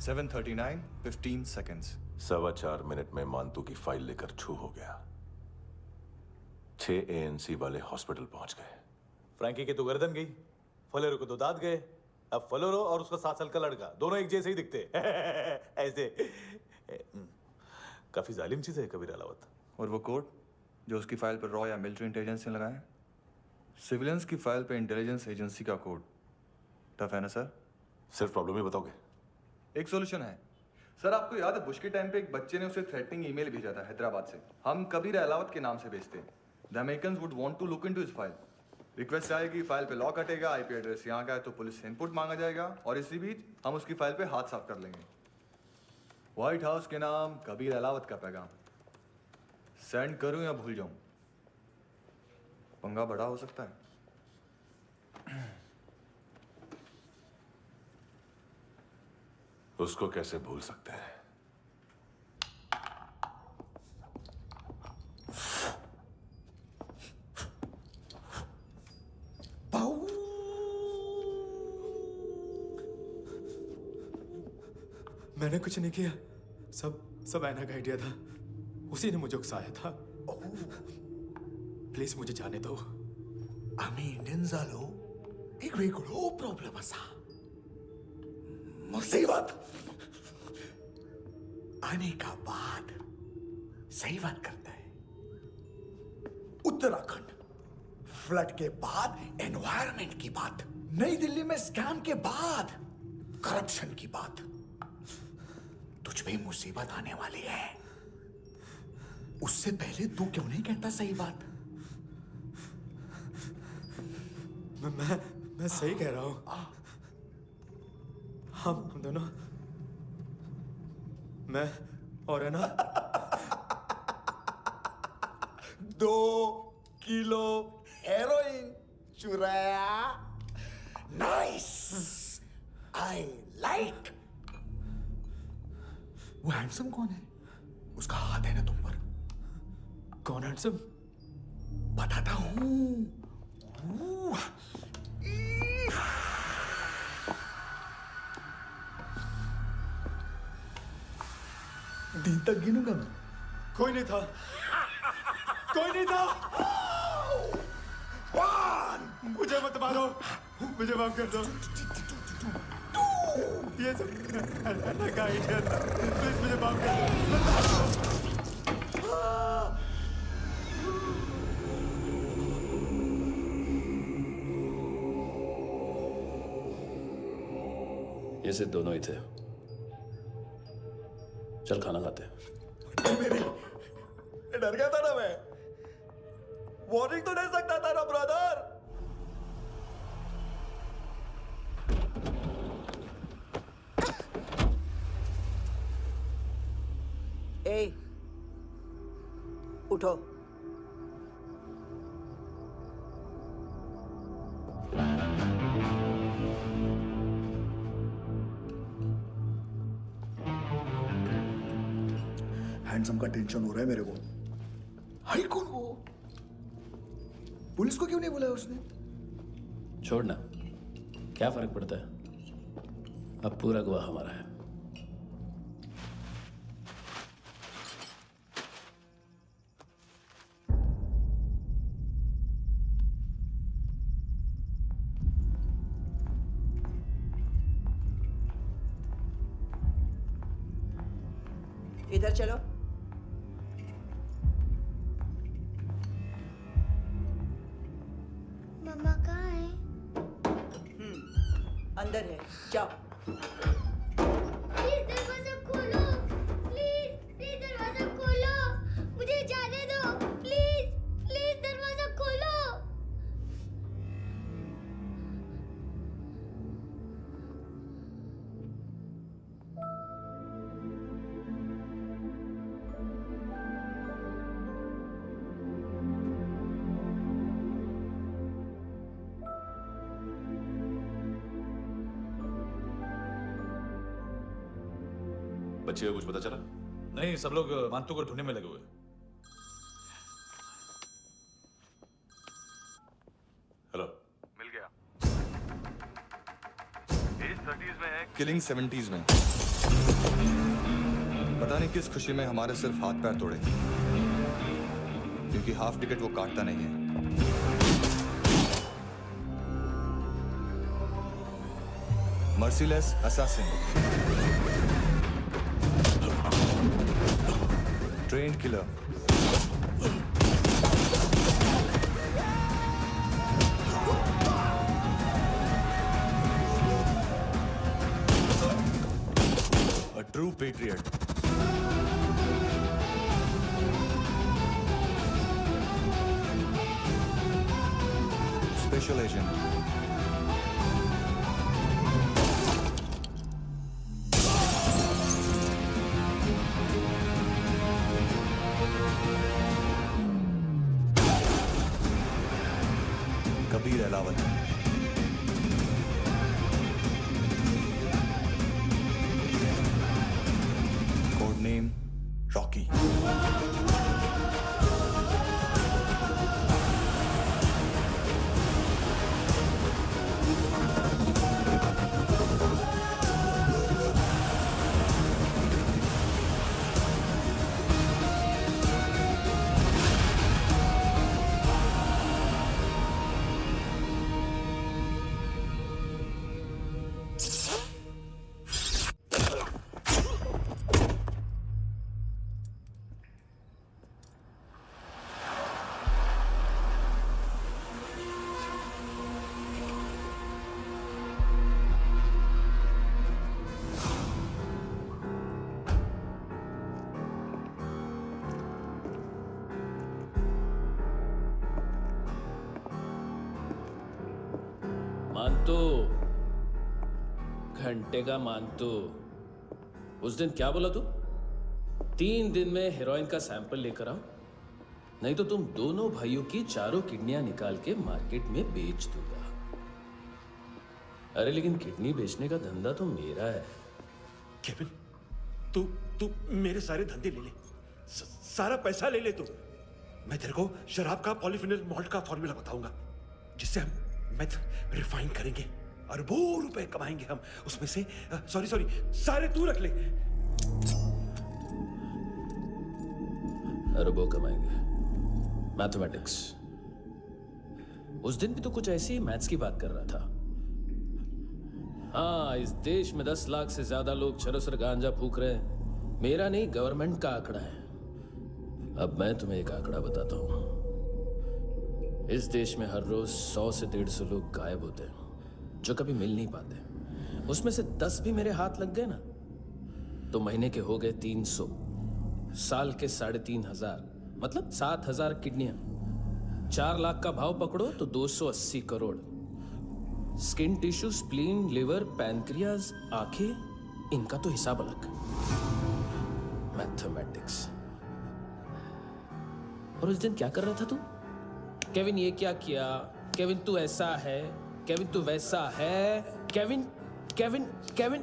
7:39, 15 seconds. 4.25 मिनट में मांतू की फाइल लेकर छू हो गया। 6 ANC वाले हॉस्पिटल पहुंच गए। फ्रैंकी की तो गर्दन गई, फलेरो को तो दांत गए। अब फलेरो और उसका 7 साल का लड़का दोनों एक जैसे ही दिखते ऐसे। काफी जालिम चीज है कबीर अलावत। और वो कोड जो उसकी फाइल पर रॉ या मिलिट्री इंटेलिजेंस ने लगाया, सिविलियंस की फाइल पे इंटेलिजेंस एजेंसी का कोड। टफ है ना सर? सिर्फ प्रॉब्लम ही बताओगे? एक सॉल्यूशन है सर। आपको याद है बुश के टाइम पे एक बच्चे ने उसे थ्रेटनिंग ईमेल भेजा था हैदराबाद से। हम कबीर अलावत के नाम से भेजते हैं। The Americans would want to look into his file. Request आएगी, फाइल पे लॉक हटेगा, आईपी एड्रेस यहाँ का है तो पुलिस से इनपुट मांगा जाएगा और इसी बीच हम उसकी फाइल पे हाथ साफ कर लेंगे। व्हाइट हाउस के नाम कबीर अलावत का पैगाम। सेंड करूं या भूल जाऊं? पंगा बड़ा हो सकता है। उसको कैसे भूल सकते हैं? मैंने कुछ नहीं किया, सब ऐना का आइडिया था। उसी ने मुझे उकसाया था। प्लीज मुझे जाने दो। आम्ही इंडियन्सालो एक वेगळो प्रॉब्लेम असा। मुसीबत आने का बाद सही बात करता है। उत्तराखंड फ्लड के बाद एनवायरनमेंट की बात, नई दिल्ली में स्कैम के बाद करप्शन की बात। तुझ पे मुसीबत आने वाली है, उससे पहले तू क्यों नहीं कहता सही बात? मैं सही कह रहा हूं। हम दोनों, मैं और है ना 2 किलो हेरोइन चुराया। Nice, I like. वो हैंडसम कौन है? उसका हाथ है ना तुम पर? कौन हैंडसम? बताता हूं। दिन तक गिनूंगा मैं। कोई नहीं था, कोई नहीं था। मुझे मत मारो, मुझे माफ कर दो। ये सब ऐना का आइडिया था। प्लीज मुझे माफ कर दो। ये सिर्फ दोनों ही थे। चल खाना खाते हैं। डर गया था ना मैं। वार्निंग तो दे सकता था ना ब्रदर। ए, उठो। हैंडसम का टेंशन हो रहा है मेरे को। हाई कौन वो? पुलिस को क्यों नहीं बुलाया उसने? छोड़ना, क्या फर्क पड़ता है? अब पूरा गवाह हमारा है। इधर चलो। मम्मा कहाँ है? अंदर है, जाओ। प्लीज दरवाजा खोलो, प्लीज दरवाजा खोलो, मुझे जाने दो। प्लीज दरवाजा खोलो। बच्चे को कुछ पता चला? नहीं, सब लोग मांतू को ढूंढने में लगे हुए। हेलो, मिल गया। एज 30s में है, किलिंग 70s में। पता नहीं किस खुशी में हमारे सिर्फ हाथ पैर तोड़े, क्योंकि हाफ टिकट वो काटता नहीं है। Merciless assassin, train killer, a true patriot. Special agent. Kabir Ahlawat. Code name Rocky. मानतो, घंटे का मानतो, उस दिन क्या बोला तू? 3 दिन में हेरोइन का सैंपल लेकर आओ, नहीं तो तुम दोनों भाइयों की चारों किडनियां निकाल के मार्केट में बेच दूंगा। अरे लेकिन किडनी बेचने का धंधा तो मेरा है। केविन, तू मेरे सारे धंधे ले ले, सारा पैसा ले ले तू। मैं तेरे को शराब का पॉलीफिनल मॉल्ट का फॉर्मूला बताऊंगा, जिससे हम मेथ रिफाइन करेंगे, अरबों रुपए कमाएंगे हम उसमें से। सॉरी सारे तू रख ले। अरबों कमाएंगे, मैथमेटिक्स। उस दिन भी तो कुछ ऐसी मैथ्स की बात कर रहा था। हाँ, इस देश में 10 लाख से ज्यादा लोग चरस और गांजा फूक रहे हैं। मेरा नहीं, गवर्नमेंट का आंकड़ा है। अब मैं तुम्हें एक आंकड़ा बताता हूं। इस देश में हर रोज 100 से 150 लोग गायब होते हैं, जो कभी मिल नहीं पाते। उसमें से 10 भी मेरे हाथ लग गए ना, तो महीने के हो गए 300, साल के 3500, मतलब 7000 किडनियां। 4 लाख का भाव पकड़ो तो 280 crore. Skin tissue, spleen, liver, pancreas, आंखें, इनका तो हिसाब अलग। मैथमेटिक्स। और उस दिन क्या कर रहा था तू? केविन ये क्या किया, केविन तू ऐसा है, केविन तू वैसा है, केविन केविन केविन।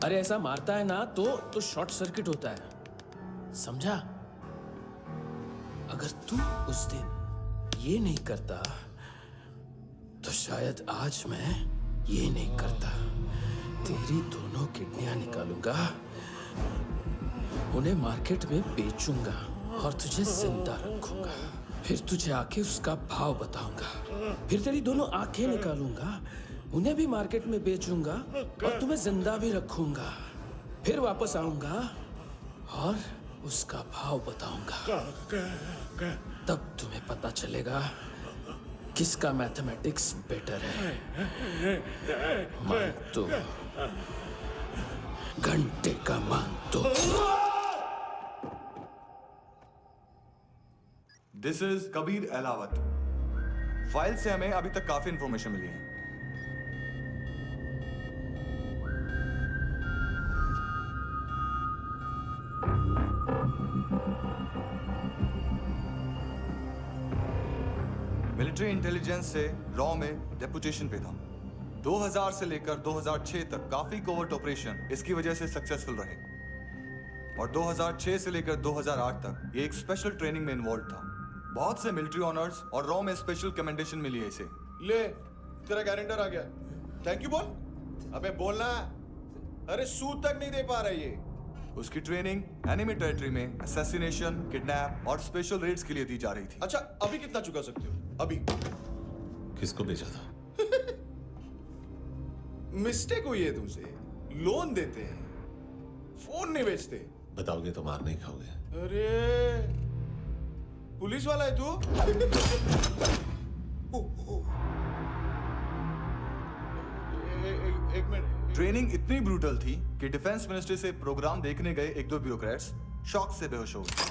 अरे ऐसा मारता है ना तो शॉर्ट सर्किट होता है, समझा? अगर तू उस दिन ये नहीं करता तो शायद आज मैं ये नहीं करता। तेरी दोनों किडनियां निकालूंगा, उन्हें मार्केट में बेचूंगा और तुझे जिंदा रखूंगा। फिर तुझे आके उसका भाव बताऊंगा। फिर तेरी दोनों आंखें निकालूंगा, उन्हें भी मार्केट में बेचूंगा और तुम्हें जिंदा भी रखूंगा। फिर वापस आऊंगा और उसका भाव बताऊंगा। तब तुम्हें पता चलेगा किसका मैथमेटिक्स बेटर है। मानतो, घंटे का मानतो। This is Kabir Ahlawat. File से हमें अभी तक काफी इंफॉर्मेशन मिली है। मिलिट्री इंटेलिजेंस से रॉ में डेपुटेशन पे था। 2000 से लेकर 2006 तक काफी कोवर्ट ऑपरेशन इसकी वजह से सक्सेसफुल रहे, और 2006 से लेकर 2008 तक ये एक स्पेशल ट्रेनिंग में इन्वॉल्व था। बहुत से मिलिट्री ऑनर्स और रॉ में स्पेशल कमेंडेशन मिली है इसे। ले, तेरा गारंटर आ गया। थैंक यू बोल। अबे बोलना। अरे सूद तक नहीं दे पा रहा ये। उसकी ट्रेनिंग एनिमी टेरिटरी में असैसिनेशन, किडनैप और स्पेशल रेड्स के लिए दी जा रही थी। अच्छा अभी कितना चुका सकते हो? अभी किसको भेजा था? मिस्टेक हुई है तुमसे। लोन देते हैं, फोन नहीं बेचते। बताओगे तो मार नहीं खाओगे। अरे पुलिस वाला है तू? एक मिनट। ट्रेनिंग इतनी ब्रूटल थी कि डिफेंस मिनिस्ट्री से प्रोग्राम देखने गए एक दो ब्यूरोक्रेट्स शॉक से बेहोश हो गए।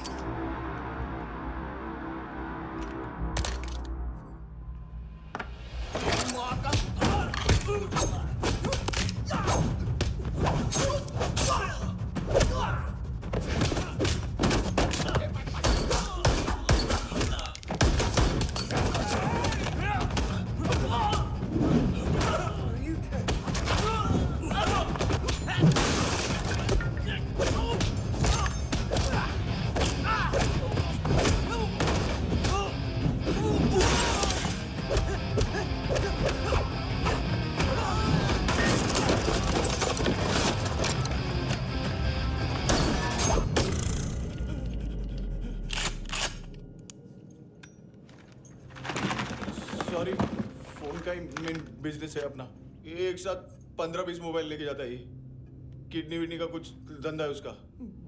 सॉरी, फोन का ही मेन बिजनेस है अपना। एक साथ 15-20 मोबाइल लेके जाता है ये। किडनी विडनी का कुछ धंधा है उसका।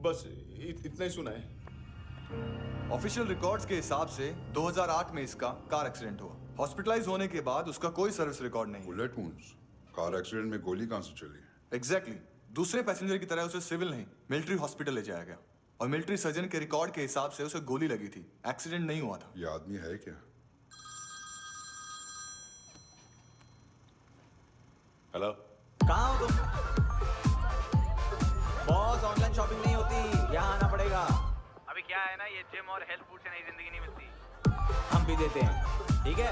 बस इतना ही सुना है। ऑफिशियल रिकॉर्ड्स के हिसाब से 2008 में इसका कार एक्सीडेंट हुआ। हॉस्पिटलाइज होने के बाद उसका कोई सर्विस रिकॉर्ड नहीं। Bullet wounds. कार एक्सीडेंट में गोली कहां से चली? एग्जैक्टली। दूसरे पैसेंजर की तरह उसे सिविल नहीं, मिलिट्री हॉस्पिटल ले जाया गया और मिलिट्री सर्जन के रिकॉर्ड के हिसाब से उसे गोली लगी थी। एक्सीडेंट नहीं हुआ था। ये आदमी है क्या? हेलो, कहाँ हो तुम? बॉस, ऑनलाइन शॉपिंग नहीं होती, यहाँ आना पड़ेगा। अभी क्या है ना, ये जिम और हेल्थ फूड से नई जिंदगी नहीं मिलती। हम भी देते हैं, ठीक है?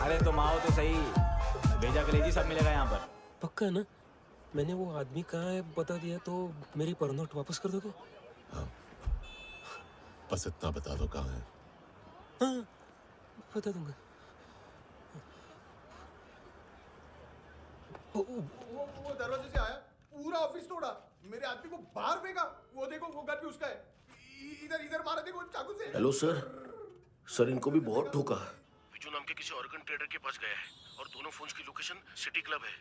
अरे तुम आओ तो सही, भेजा कलेजी सब मिलेगा यहाँ पर। पक्का ना? मैंने वो आदमी कहाँ है बता दिया तो मेरी पर नोट वापस कर दोगे? हाँ, बस इतना बता दो कहाँ है। हाँ, बता दूंगा। वो दरवाजे से आया, पूरा ऑफिस तोड़ा, मेरे आदमी को बाहर फेंका। वो देखो, वो घर भी उसका है। इधर मारा, देखो चाकू से। हेलो सर, सर इनको भी बहुत ठोका। विजू नाम के किसी ऑर्गन ट्रेडर के पास गया है और दोनों फोन्स की लोकेशन सिटी क्लब है।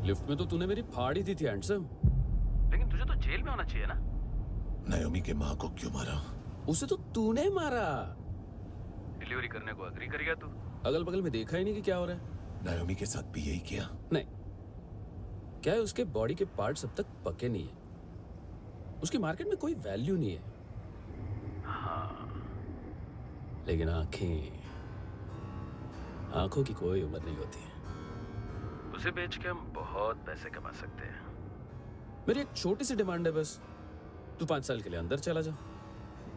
लिफ्ट में तो तूने मेरी फाड़ ही दी थी हैंडसम। लेकिन तुझे तो जेल में होना चाहिए ना। नायोमी के माँ को क्यों मारा? उसे तो तूने मारा। डिलीवरी करने को अग्री कर गया तू। अगल बगल में देखा ही नहीं कि क्या हो रहा है। नायोमी के साथ भी यही किया? नहीं, क्या है उसके बॉडी के पार्ट्स अब तक पके नहीं है। उसकी मार्केट में कोई वैल्यू नहीं है। हाँ, लेकिन आंखों की कोई उम्र नहीं होती है। उसे बेच के हम बहुत पैसे कमा सकते हैं। मेरी एक छोटी सी डिमांड है बस, तू 5 साल के लिए अंदर चला जा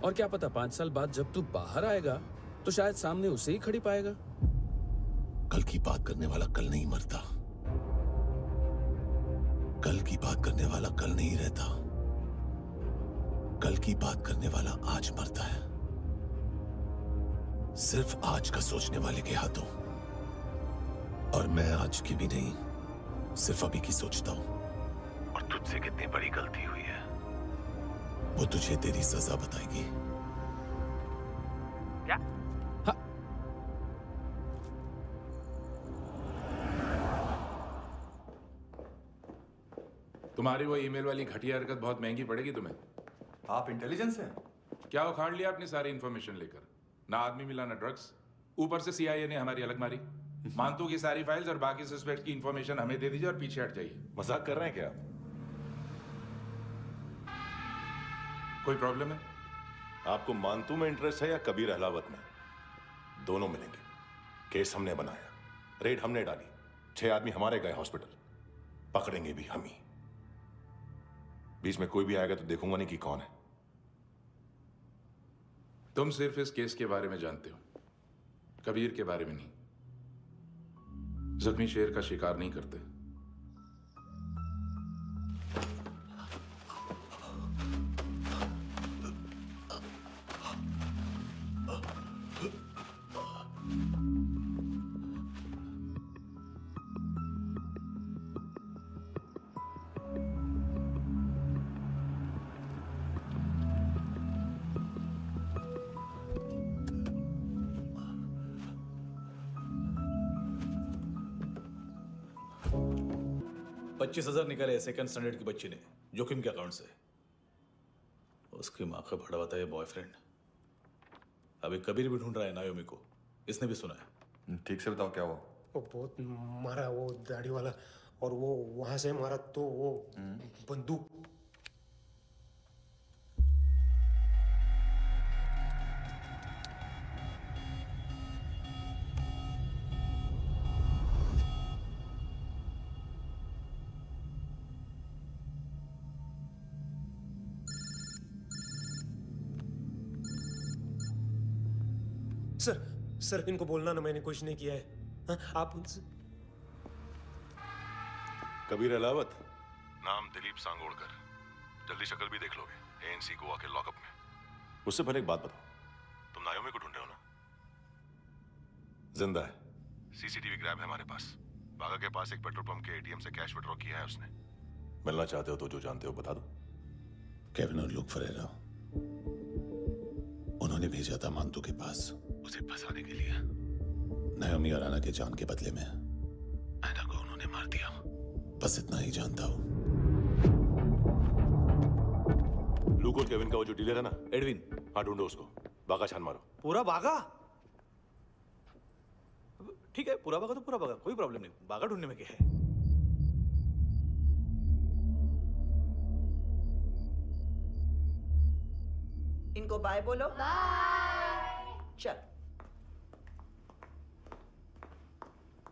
और क्या पता 5 साल बाद जब तू बाहर आएगा तो शायद सामने उसे ही खड़ी पाएगा। कल की बात करने वाला कल नहीं मरता। कल की बात करने वाला कल नहीं रहता। कल की बात करने वाला आज मरता है। सिर्फ आज का सोचने वाले के हाथों। और मैं आज की भी नहीं, सिर्फ अभी की सोचता हूं। और तुझसे कितनी बड़ी गलती हुई है वो तुझे तेरी सजा बताएगी। क्या? हाँ। तुम्हारी वो ईमेल वाली घटिया हरकत बहुत महंगी पड़ेगी तुम्हें। आप इंटेलिजेंस हैं? क्या उखाड़ लिया अपनी सारी इंफॉर्मेशन लेकर? ना आदमी मिला ना ड्रग्स, ऊपर से CIA ने हमारी अलग मारी। मानतू की सारी फाइल्स और बाकी सस्पेक्ट की इंफॉर्मेशन हमें दे दीजिए और पीछे हट जाइए। मजाक कर रहे हैं क्या? कोई प्रॉब्लम है? आपको मानतू में इंटरेस्ट है या कबीर अहलावत में? दोनों मिलेंगे। केस हमने बनाया, रेड हमने डाली, 6 आदमी हमारे गए हॉस्पिटल, पकड़ेंगे भी हम ही। बीच में कोई भी आएगा तो देखूंगा नहीं कि कौन है। तुम सिर्फ इस केस के बारे में जानते हो, कबीर के बारे में नहीं। जख्मी शेर का शिकार नहीं करते। $25,000 निकाले सेकंड स्टैंडर्ड की बच्ची ने जोखिम के अकाउंट से। उसकी माँ का भड़वाता है बॉयफ्रेंड। अभी कबीर भी ढूंढ रहा है नायोमी को, इसने भी सुना है। ठीक से बताओ क्या हुआ? वो बहुत मारा, वो दाढ़ी वाला, और वो वहां से मारा तो वो बंदूक। सर इनको बोलना ना मैंने कुछ नहीं किया है। हाँ, आप उनसे। कबीर अहलावत, नाम दिलीप सांगोड़कर। जल्दी शक्ल भी देख लोगे ANC गोवा के लॉकअप में। मुझसे पहले एक बात बताओ, तुम नायोमी को ढूंढ रहे हो ना? जिंदा है, CCTV ग्रैब है हमारे पास। बागा के पास एक पेट्रोल पंप के ATM से कैश विड्रॉ किया है उसने। मिलना चाहते हो तो जो जानते हो बता दो। केविन और लुक फरेरा, उन्होंने भेजा था मानतू के पास उसे फंसाने के लिए। नायोमी और आना के जान के बदले में आना को उन्होंने मार दिया। बस इतना ही जानता हूं। लूक और केविन का वो जो डीलर है ना, एडविन, हाँ ढूंढो उसको। बागा छान मारो। पूरा बागा? ठीक है, पूरा बागा तो पूरा बागा, कोई प्रॉब्लम नहीं। बागा ढूंढने में क्या है? इनको बाय बोलो। बाय। चल,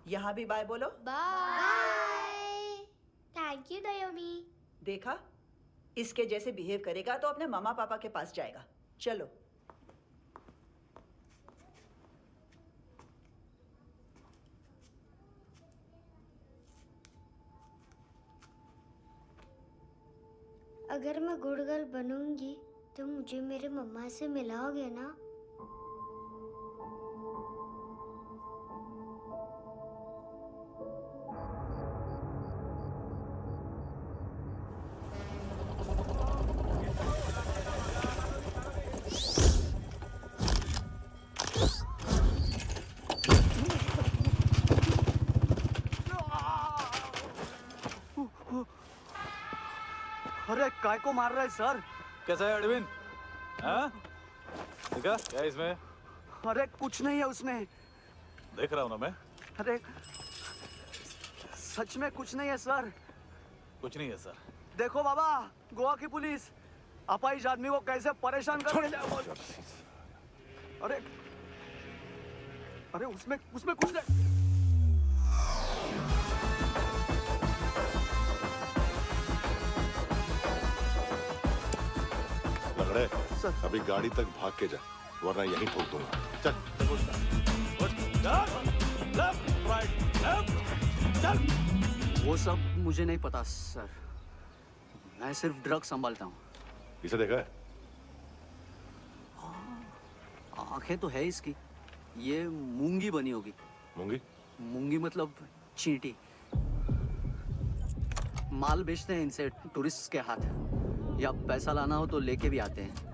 यहाँ भी बाय बोलो। बाय। Thank you नायोमी। देखा, इसके जैसे बिहेव करेगा तो अपने मामा पापा के पास जाएगा। चलो। अगर मैं गुड गर्ल बनूंगी तो मुझे मेरे मम्मा से मिलाओगे ना? अरे काय को मार रहा है सर? कैसा है अरविंद? हाँ? देखा क्या है इसमें? अरे कुछ नहीं है उसमें। देख रहा हूँ ना मैं। अरे सच में कुछ नहीं है सर। कुछ नहीं है सर। देखो बाबा, गोवा की पुलिस अपाहिज आदमी को कैसे परेशान कर रही है। अरे अरे उसमें कुछ नहीं। लंगड़े, अभी गाड़ी तक भाग के जा, वरना यहीं ठोक दूंगा। चल। वो सब मुझे नहीं पता सर, मैं सिर्फ ड्रग संभालता हूँ। इसे देखा है? आंखें तो है इसकी, ये मूंगी बनी होगी। मूंगी? मूंगी मतलब चींटी। माल बेचते हैं इनसे टूरिस्ट के हाथ, या पैसा लाना हो तो लेके भी आते हैं।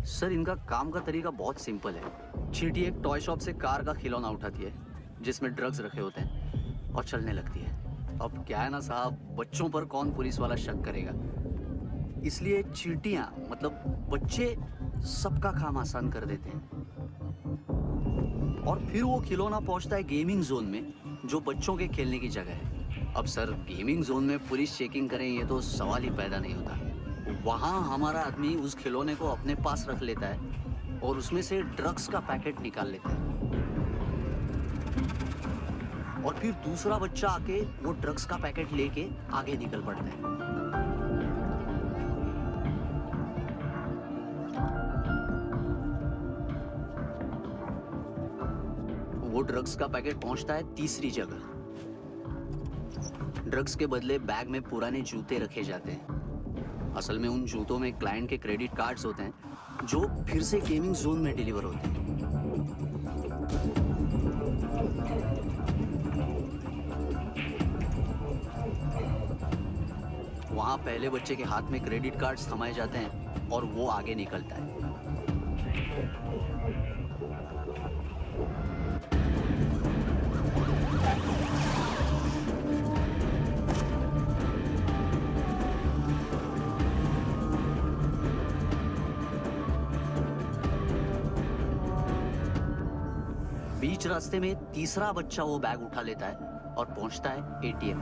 सर इनका काम का तरीका बहुत सिंपल है। चींटी एक टॉय शॉप से कार का खिलौना उठाती है जिसमें ड्रग्स रखे होते हैं और चलने लगती है। अब क्या है ना साहब, बच्चों पर कौन पुलिस वाला शक करेगा, इसलिए चींटियां मतलब बच्चे सबका काम आसान कर देते हैं। और फिर वो खिलौना पहुंचता है गेमिंग जोन में, जो बच्चों के खेलने की जगह है। अब सर, गेमिंग जोन में पुलिस चेकिंग करें ये तो सवाल ही पैदा नहीं होता। वहां हमारा आदमी उस खिलौने को अपने पास रख लेता है और उसमें से ड्रग्स का पैकेट निकाल लेता है, और फिर दूसरा बच्चा आके वो ड्रग्स का पैकेट लेके आगे निकल पड़ता है। वो ड्रग्स का पैकेट पहुंचता है तीसरी जगह। ड्रग्स के बदले बैग में पुराने जूते रखे जाते हैं। असल में उन जूतों में क्लाइंट के क्रेडिट कार्ड्स होते हैं जो फिर से गेमिंग जोन में डिलीवर होते हैं। वहां पहले बच्चे के हाथ में क्रेडिट कार्ड्स थमाए जाते हैं और वो आगे निकलता है। बीच रास्ते में तीसरा बच्चा वो बैग उठा लेता है और पहुंचता है एटीएम।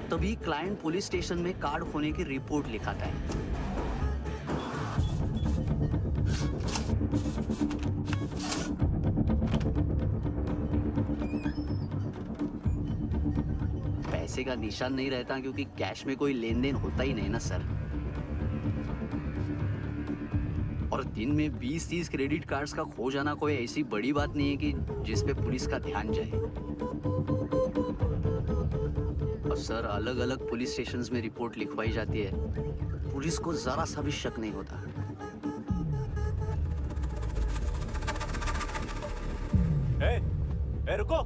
तभी क्लाइंट पुलिस स्टेशन में कार्ड खोने की रिपोर्ट लिखाता है। पैसे का निशान नहीं रहता क्योंकि कैश में कोई लेन देन होता ही नहीं ना सर। और दिन में 20-30 क्रेडिट कार्ड्स का खो जाना कोई ऐसी बड़ी बात नहीं है कि जिस पे पुलिस का ध्यान जाए। और सर, अलग अलग पुलिस स्टेशंस में रिपोर्ट लिखवाई जाती है, पुलिस को जरा सा भी शक नहीं होता। ए, रुको।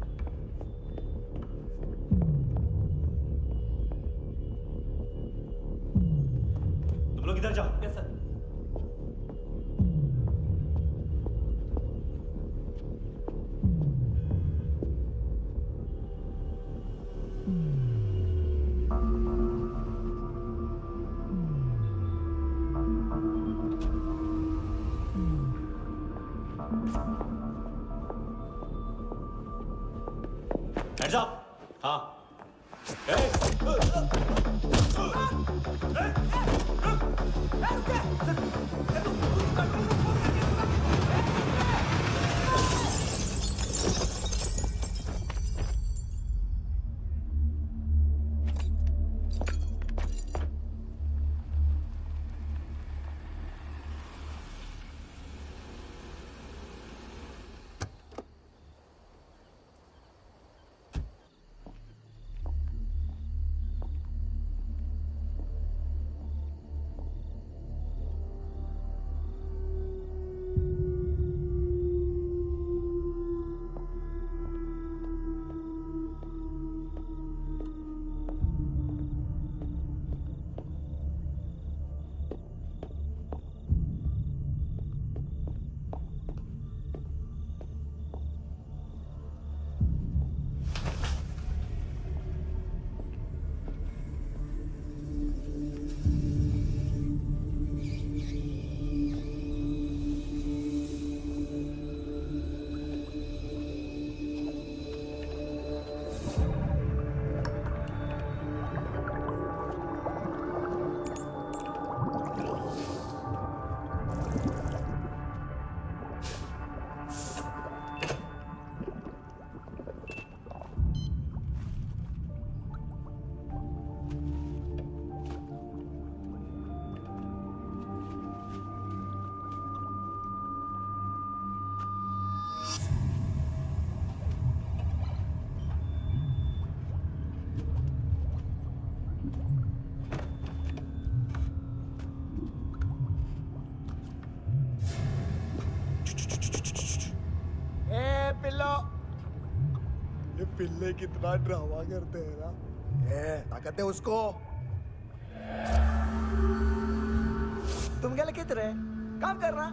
तुम लोग इधर जाओ। Yes sir. Heads up! हाँ। ये पिल्ले कितना ड्रामा करते हैं ना। ताकत है उसको। तुम क्या लिखित रहे काम कर रहा।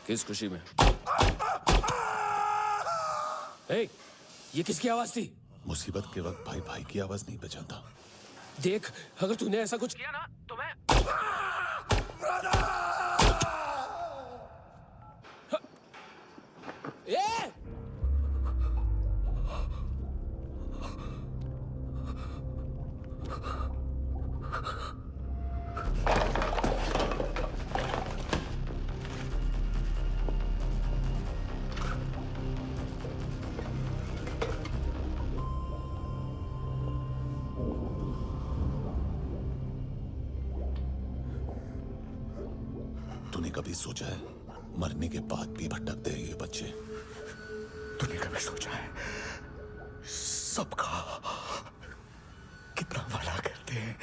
किस खुशी में? ए, ये किसकी आवाज थी? मुसीबत के वक्त भाई भाई की आवाज नहीं पहचानता। देख, अगर तूने ऐसा कुछ किया ना तो मैं ए! तूने कभी सोचा है मरने के बाद भी भटकते हैं ये बच्चे? तूने कभी सोचा है सबका कितना भला करते हैं?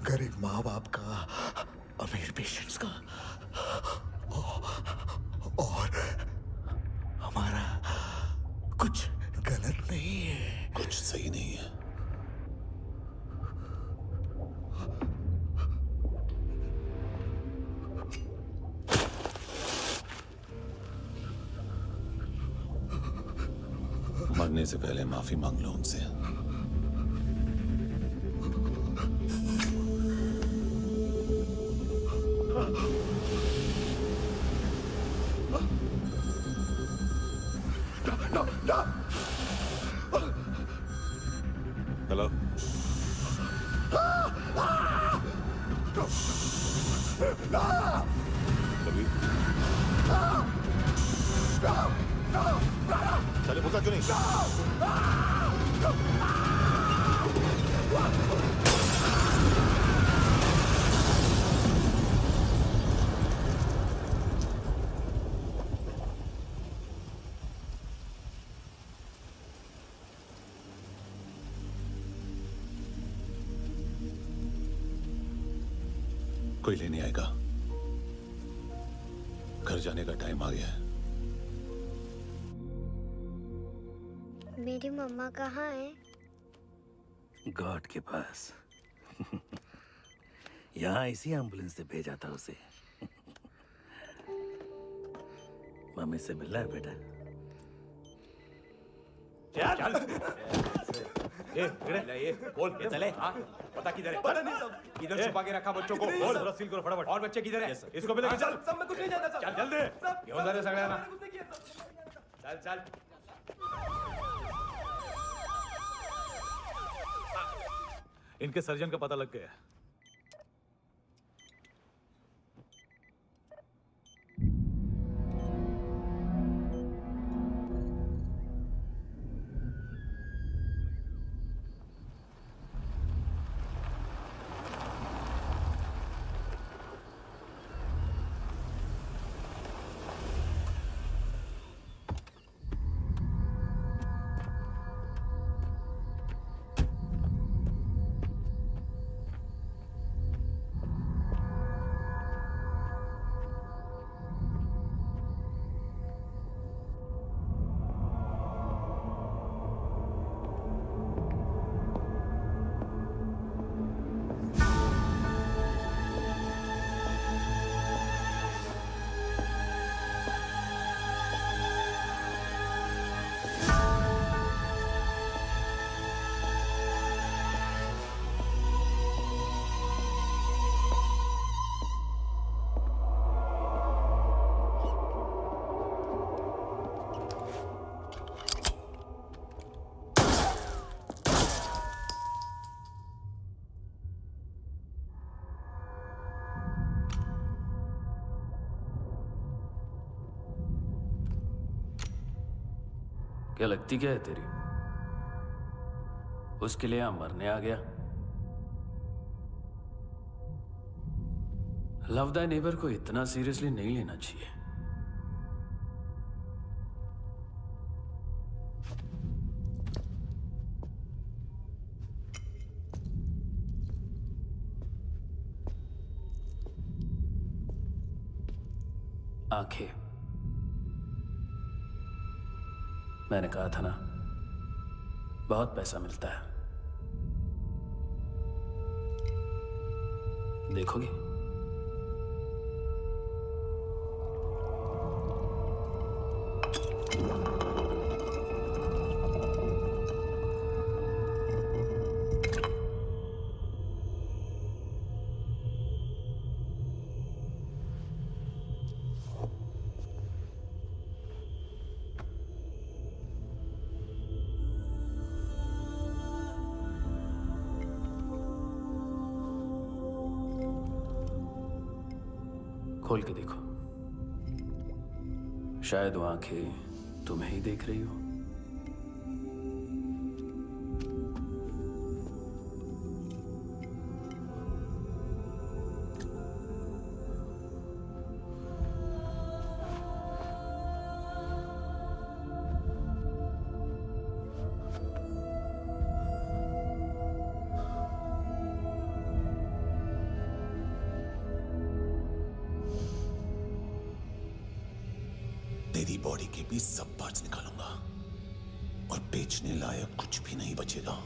गरीब माँ बाप का, अमीर पेशेंट्स का, और हमारा कुछ गलत नहीं है, कुछ सही नहीं है। मरने से पहले माफी मांग लो उनसे। हेलो, कभी चले बोलता क्यों नहीं? कोई लेने आएगा। घर जाने का टाइम आ गया है। मेरी मम्मा कहाँ है? गॉड के पास। यहाँ इसी एम्बुलेंस से भेजा था उसे। मम्मी से मिलना है बेटा। चल ये बोल के चले। हाँ पता किधर है? पता नहीं सब इधर छुपा के रखा बच्चों को। बोल जरा सील करो फटाफट। और बच्चे किधर है? इसको भी लेके चल। सब मैं कुछ नहीं जानता। चल जल्दी घेऊन जा रे सगळ्यांना। चल चल इनके सर्जन का पता लग गया। क्या लगती क्या है तेरी? उसके लिए यहां मरने आ गया? लव द नेबर को इतना सीरियसली नहीं लेना चाहिए। आंखें, मैंने कहा था ना, बहुत पैसा मिलता है। देखोगे? खोल के देखो, शायद वो आंखें तुम्हें ही देख रही हो। तेरी बॉडी के भी सब पार्ट्स निकालूंगा और बेचने लायक कुछ भी नहीं बचेगा।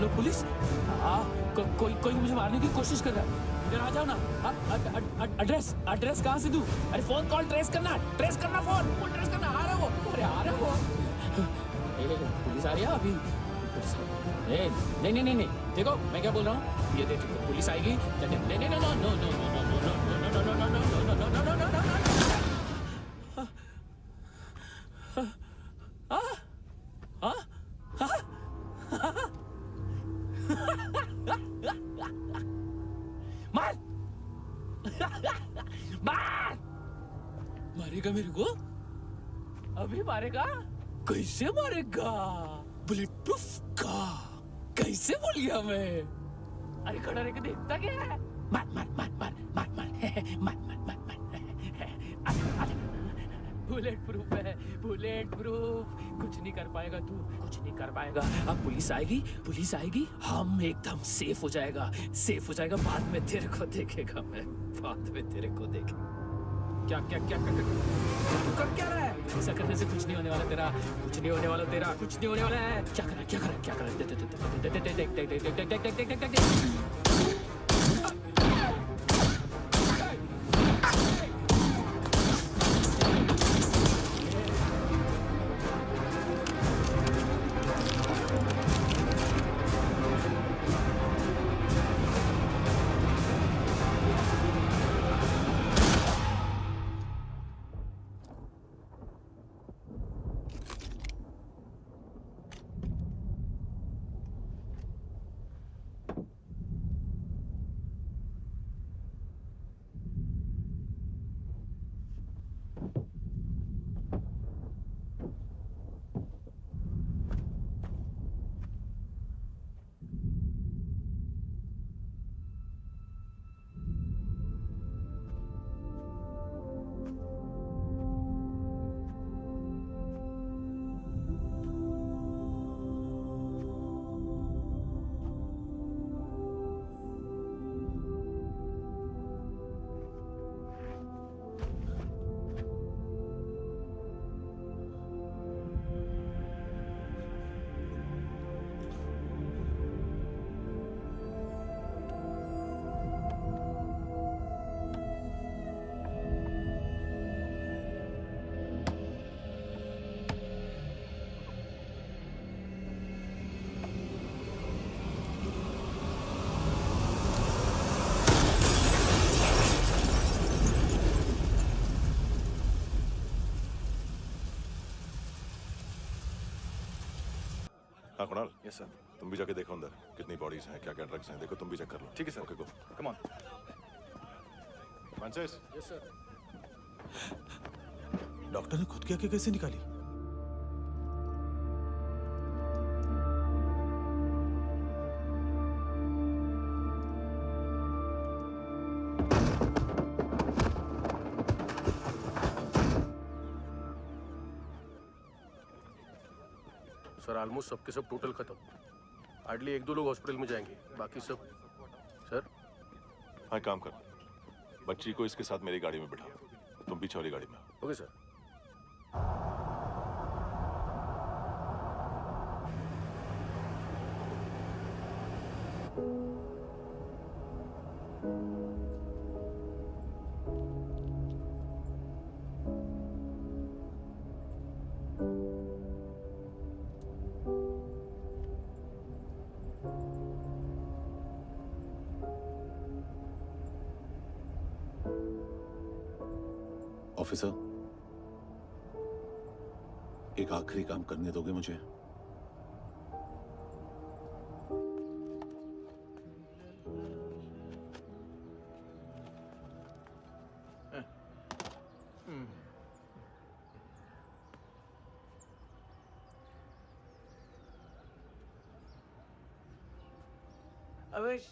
हेलो पुलिस, कोई मुझे मारने की कोशिश कर रहा है, इधर आ जाओ ना। एड्रेस कहाँ से दूं? अरे फोन कॉल ट्रेस करना फोन ट्रेस करना। आ रहा वो, अरे आ रहा वो। पुलिस आ रही है अभी। नहीं, देखो मैं क्या बोल रहा हूँ, ये देखो पुलिस आएगी। मार मारेगा मेरे को, अभी मारेगा? कैसे मारेगा? बुलेट प्रूफ का कैसे बोल गया मैं? अरे खड़ा रह के देखता क्या है? मार मार मार मार मार मार मार मार मार मार। बुलेट प्रूफ है, बुलेट प्रूफ। कुछ नहीं कर पाएगा तू, कुछ नहीं कर पाएगा। अब पुलिस आएगी, हम एकदम सेफ हो जाएगा। बाद में तेरे को देखेगा मैं, बाद में तेरे को देखेगा। क्या क्या क्या तू कर क्या रहा है? ऐसा करने से कुछ नहीं होने वाला तेरा, कुछ नहीं होने वाला तेरा, कुछ नहीं होने वाला है। क्या कर रहा है? हाँ कुणाल, यस सर, तुम भी जाके देखो अंदर कितनी बॉडीज हैं, क्या क्या ड्रग्स हैं, देखो तुम भी चेक कर लो। ठीक है sir. Okay go, come on. Francis. Yes sir. Doctor ने खुद की आंखें कैसे निकाली? सर ऑलमोस्ट सबके सब टोटल खत्म। हार्डली 1-2 लोग हॉस्पिटल में जाएंगे, बाकी सब। सर हाँ, काम कर, बच्ची को इसके साथ मेरी गाड़ी में बिठा, तुम पीछे वाली गाड़ी में। Okay sir. ऑफिसर, एक आखिरी काम करने दोगे मुझे? अवेश,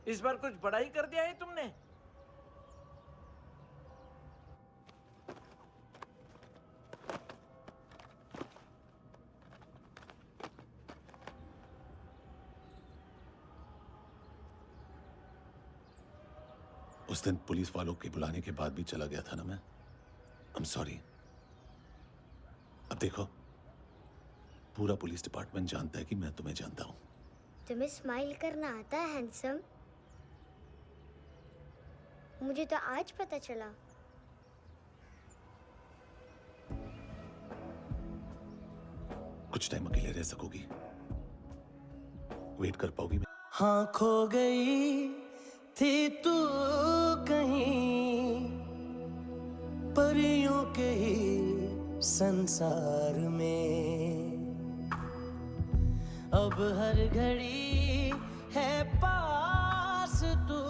इस बार कुछ बड़ा ही कर दिया है तुमने। उस दिन पुलिस वालों के बुलाने के बाद भी चला गया था ना मैं। I'm sorry। अब देखो, पूरा पुलिस डिपार्टमेंट जानता है कि मैं तुम्हें जानता हूं। तुम्हें स्माइल करना आता है हैंडसम? मुझे तो आज पता चला। कुछ टाइम अकेले रह सकोगी? वेट कर पाओगी? हाँ, खो गई थी तू कहीं परियों के ही संसार में, अब हर घड़ी है पास तू,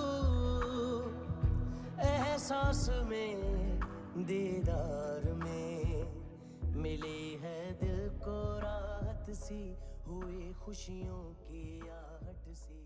एहसास में दीदार में, मिली है दिल को राहत सी, हुई खुशियों की आहट सी।